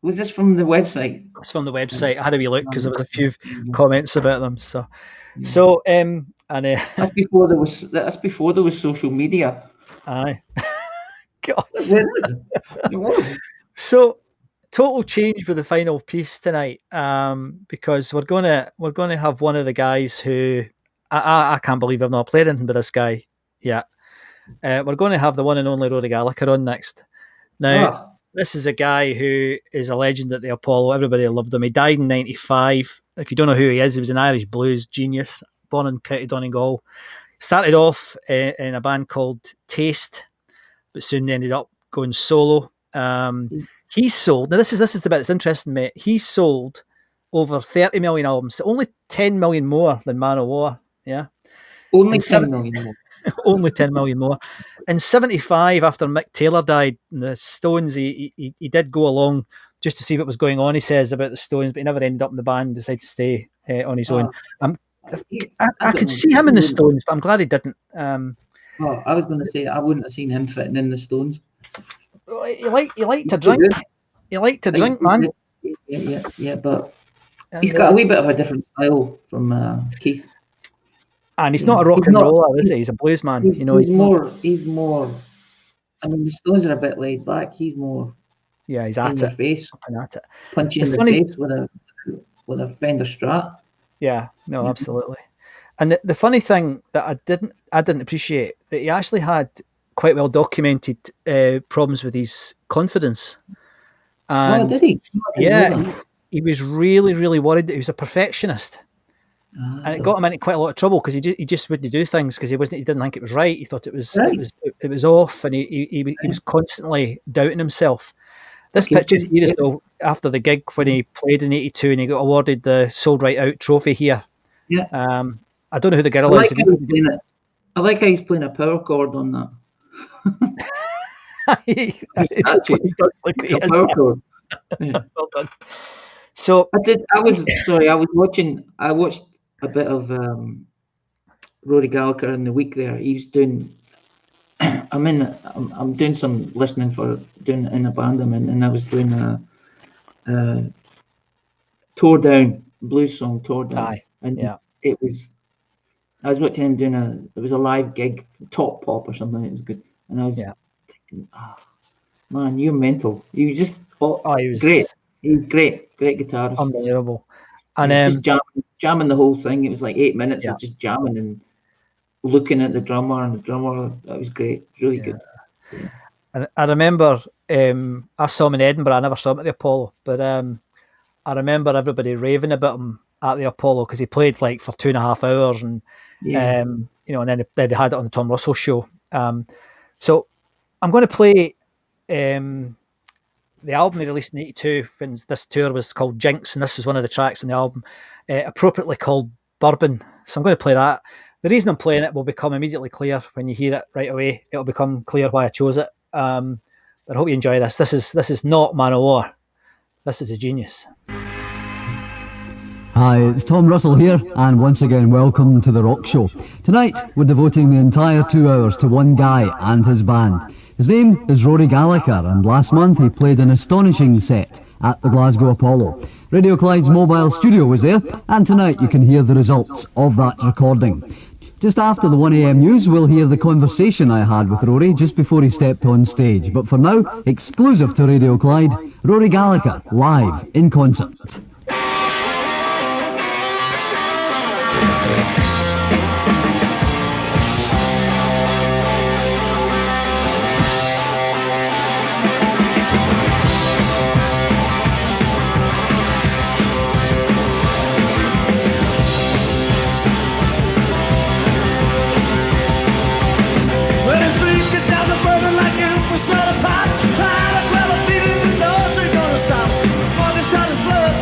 Was this from the website? It's from the website. I had a wee look because there was a few comments about them. So and that's before there was social media. Aye, God, it was. So. Total change with the final piece tonight, because we're going to have one of the guys who I can't believe I've not played anything with this guy yet. We're going to have the one and only Rory Gallagher on next. Now, This is a guy who is a legend at the Apollo. Everybody loved him. He died in 95. If you don't know who he is, he was an Irish blues genius, born in County Donegal. Started off in a band called Taste, but soon ended up going solo. He sold, now this is the bit that's interesting, mate. He sold over 30 million albums, so only 10 million more than Man of War. Yeah. Only 10 million more. Only 10 million more. In 75, after Mick Taylor died, the Stones, he did go along just to see what was going on, he says, about the Stones, but he never ended up in the band, decided to stay on his own. I could see him in the Stones, but I'm glad he didn't. I was going to say, I wouldn't have seen him fitting in the Stones. He liked to drink. He liked to drink, man. Yeah, but he's got a wee bit of a different style from Keith. And he's not a rock and roller, is he? He's a blues man. He's more. I mean, the Stones are a bit laid back. He's more. Yeah, he's at it. Face, at it. Punch you in the face with a Fender Strat. Yeah, no, absolutely. And the funny thing that I didn't appreciate, that he actually had quite well documented problems with his confidence. And did he? Yeah, he was really, really worried that he was a perfectionist. And it got him into quite a lot of trouble because he just wouldn't do things because he didn't think it was right. He thought it was off, and he was constantly doubting himself. This picture here is though after the gig when he played in '82 and he got awarded the Sold Right Out trophy here. Yeah. I don't know who the girl is. I like how he's playing a power chord on that. He does look like he is. Power chord. Yeah. Well done. So I watched a bit of Rory Gallagher in the week there. He was doing. I'm doing some listening in a band I'm in, and I was doing a Tore Down blues song, Tore Down. Aye. And yeah, it was I was watching him doing it was a live gig, Top Pop or something. It was good, and I was thinking, man, you're mental. You just he was great. He was great guitarist. unbelievable. And just jamming the whole thing. It was like 8 minutes Yeah. of just jamming and looking at the drummer and the drummer. That was great, really good. and I remember I saw him in Edinburgh. I never saw him at the Apollo, but I remember everybody raving about him at the Apollo because he played like for 2.5 hours, and Yeah. you know, and then they had it on the Tom Russell show. So I'm going to play the album he released in '82 when this tour was called Jinx, and this is one of the tracks on the album, appropriately called Bourbon. So I'm going to play that. The reason I'm playing it will become immediately clear when you hear it right away. It'll become clear why I chose it. But I hope you enjoy this. This is not Man O' War. This is a genius. Hi, it's Tom Russell here, and once again welcome to The Rock Show. Tonight we're devoting the entire 2 hours to one guy and his band. His name is Rory Gallagher, and last month he played an astonishing set at the Glasgow Apollo. Radio Clyde's mobile studio was there, and tonight you can hear the results of that recording. Just after the 1 a.m. news, we'll hear the conversation I had with Rory just before he stepped on stage. But for now, exclusive to Radio Clyde, Rory Gallagher live in concert. Trying to grab a feeling, the nose ain't gonna stop. As long as time is blood,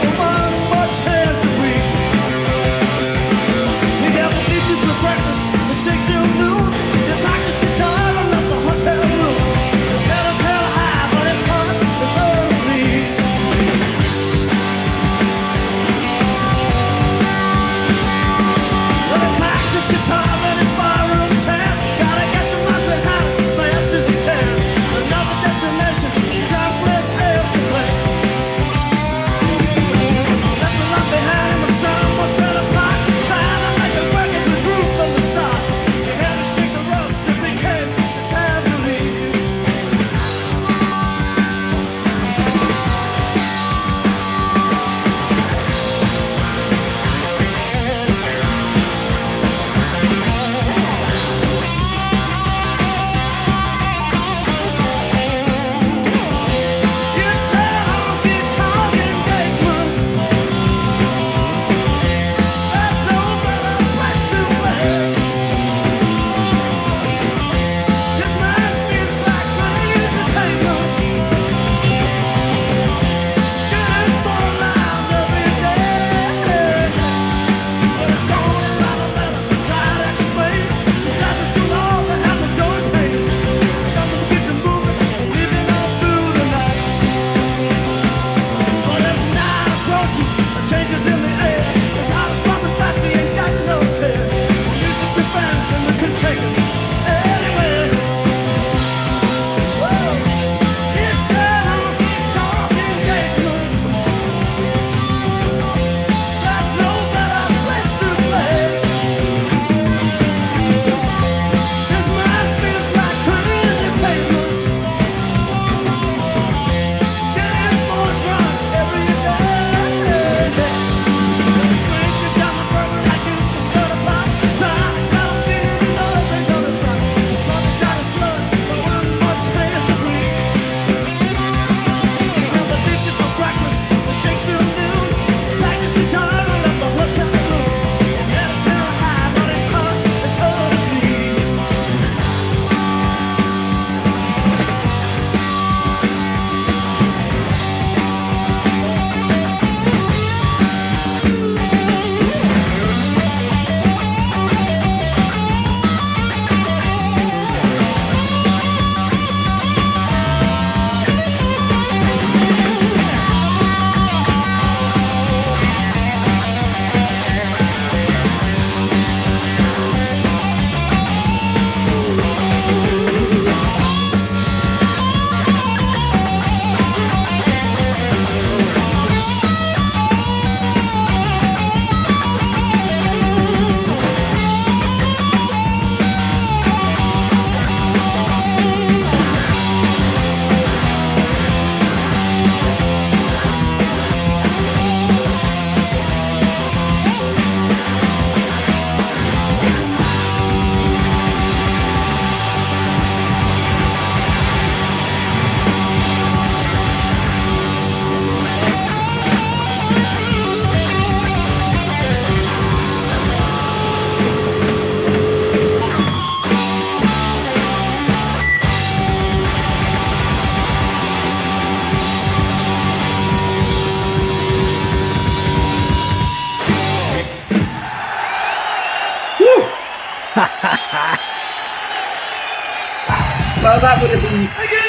Well, that would have been Thank you!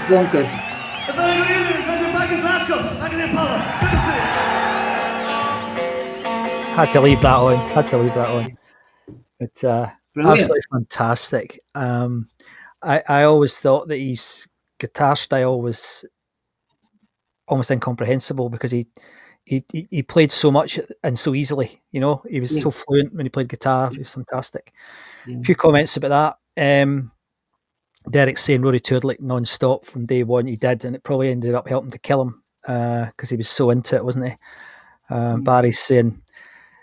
bonkers. A very good evening, it's like we're back in Glasgow, back in the Apollo. Good to see you. Had to leave that on. It's Brilliant. absolutely fantastic. I always thought that his guitar style was almost incomprehensible because he played so much and so easily. You know, he was so fluent when he played guitar. He was fantastic. Yeah. A few comments about that. Derek's saying Rory toured like non-stop from day one. He did, and it probably ended up helping to kill him because he was so into it, wasn't he? Barry's saying,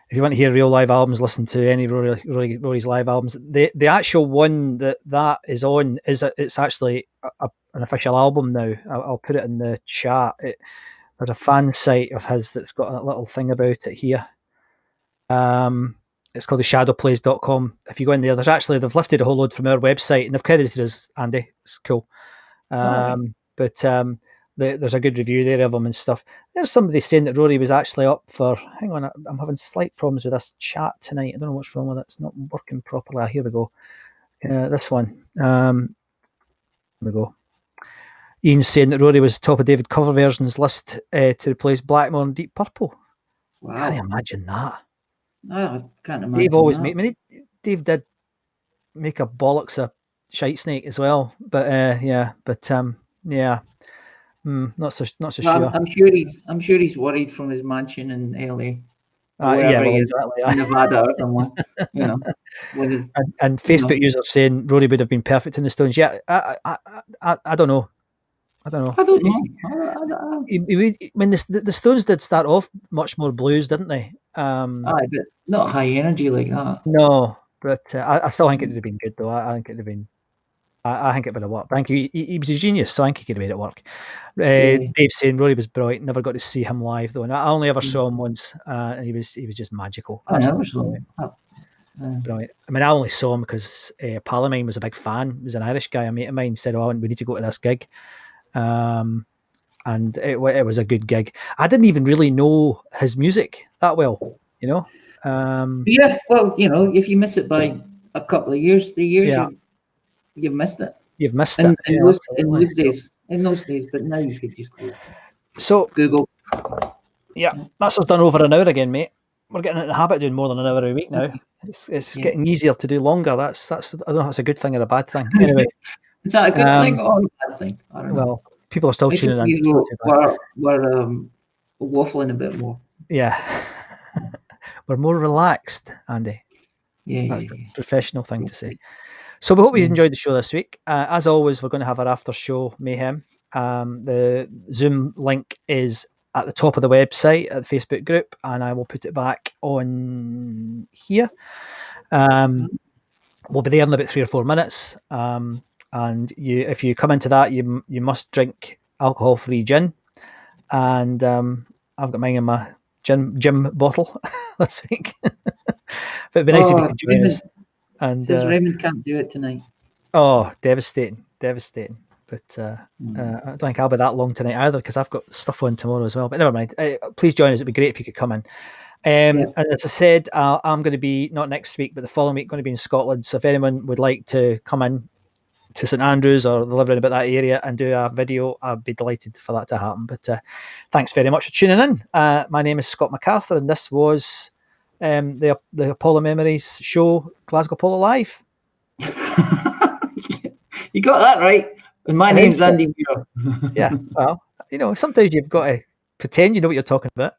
if you want to hear real live albums, listen to any Rory's live albums. The actual one that is on it's actually an official album now. I'll put it in the chat. There's a fan site of his that's got a little thing about it here. It's called theshadowplays.com. If you go in there, they've lifted a whole load from our website and they've credited us, Andy. It's cool. But there's a good review there of him and stuff. There's somebody saying that Rory was actually up for, hang on, I'm having slight problems with this chat tonight. I don't know what's wrong with it. It's not working properly. Here we go. This one. Here we go. Ian's saying that Rory was top of David cover versions list to replace Blackmore and Deep Purple. Wow. Can't imagine that. No, I can't imagine. Dave always that. Dave did make a bollocks of Shite Snake as well, but not so Well, sure. I'm sure he's worried from his mansion in LA. Exactly. In Nevada or somewhere, you know. When he's, and Facebook users saying Rory would have been perfect in the Stones. Yeah, I don't know. I don't know. I don't know. When the Stones did start off much more blues, didn't they? But not high energy like that. No, but I still think it would have been good though. I think it'd have been. I think it would have worked. I think he was a genius, so I think he could have made it work. Dave saying Rory was brilliant. Never got to see him live though, and I only ever saw him once, and he was just magical. Absolutely brilliant. I mean, I only saw him because Palomine was a big fan. He was an Irish guy. A mate of mine said, "Oh, we need to go to this gig." And it was a good gig. I didn't even really know his music that well, you know. Yeah, well, you know, if you miss it by a couple of years, 3 years, you've missed it. You've missed in, it in those days. But now you could just go. So Google. Yeah, that's us done over an hour again, mate. We're getting into the habit of doing more than an hour a week now. It's getting easier to do longer. That's I don't know if it's a good thing or a bad thing. Anyway, is that a good thing or a bad thing? I don't know. Well, people are still tuning in. We're waffling a bit more. Yeah, we're more relaxed, Andy. That's the professional thing to say. So we hope you enjoyed the show this week. As always, we're going to have our after show mayhem. The Zoom link is at the top of the website at the Facebook group, and I will put it back on here. We'll be there in about 3 or 4 minutes. And if you come into that, you must drink alcohol-free gin. And I've got mine in my gin bottle this week. But it'd be nice if you could join us. And says Raymond can't do it tonight. Oh, devastating. But I don't think I'll be that long tonight either because I've got stuff on tomorrow as well. But never mind. Please join us. It'd be great if you could come in. And as I said, I'm going to be, not next week, but the following week, going to be in Scotland. So if anyone would like to come in to St Andrews or live around about that area and do a video, I'd be delighted for that to happen. But thanks very much for tuning in. My name is Scott MacArthur, and this was the Apollo Memories show, Glasgow Polo Live. You got that right. And my name's Andy Muir. Yeah, well, sometimes you've got to pretend you know what you're talking about.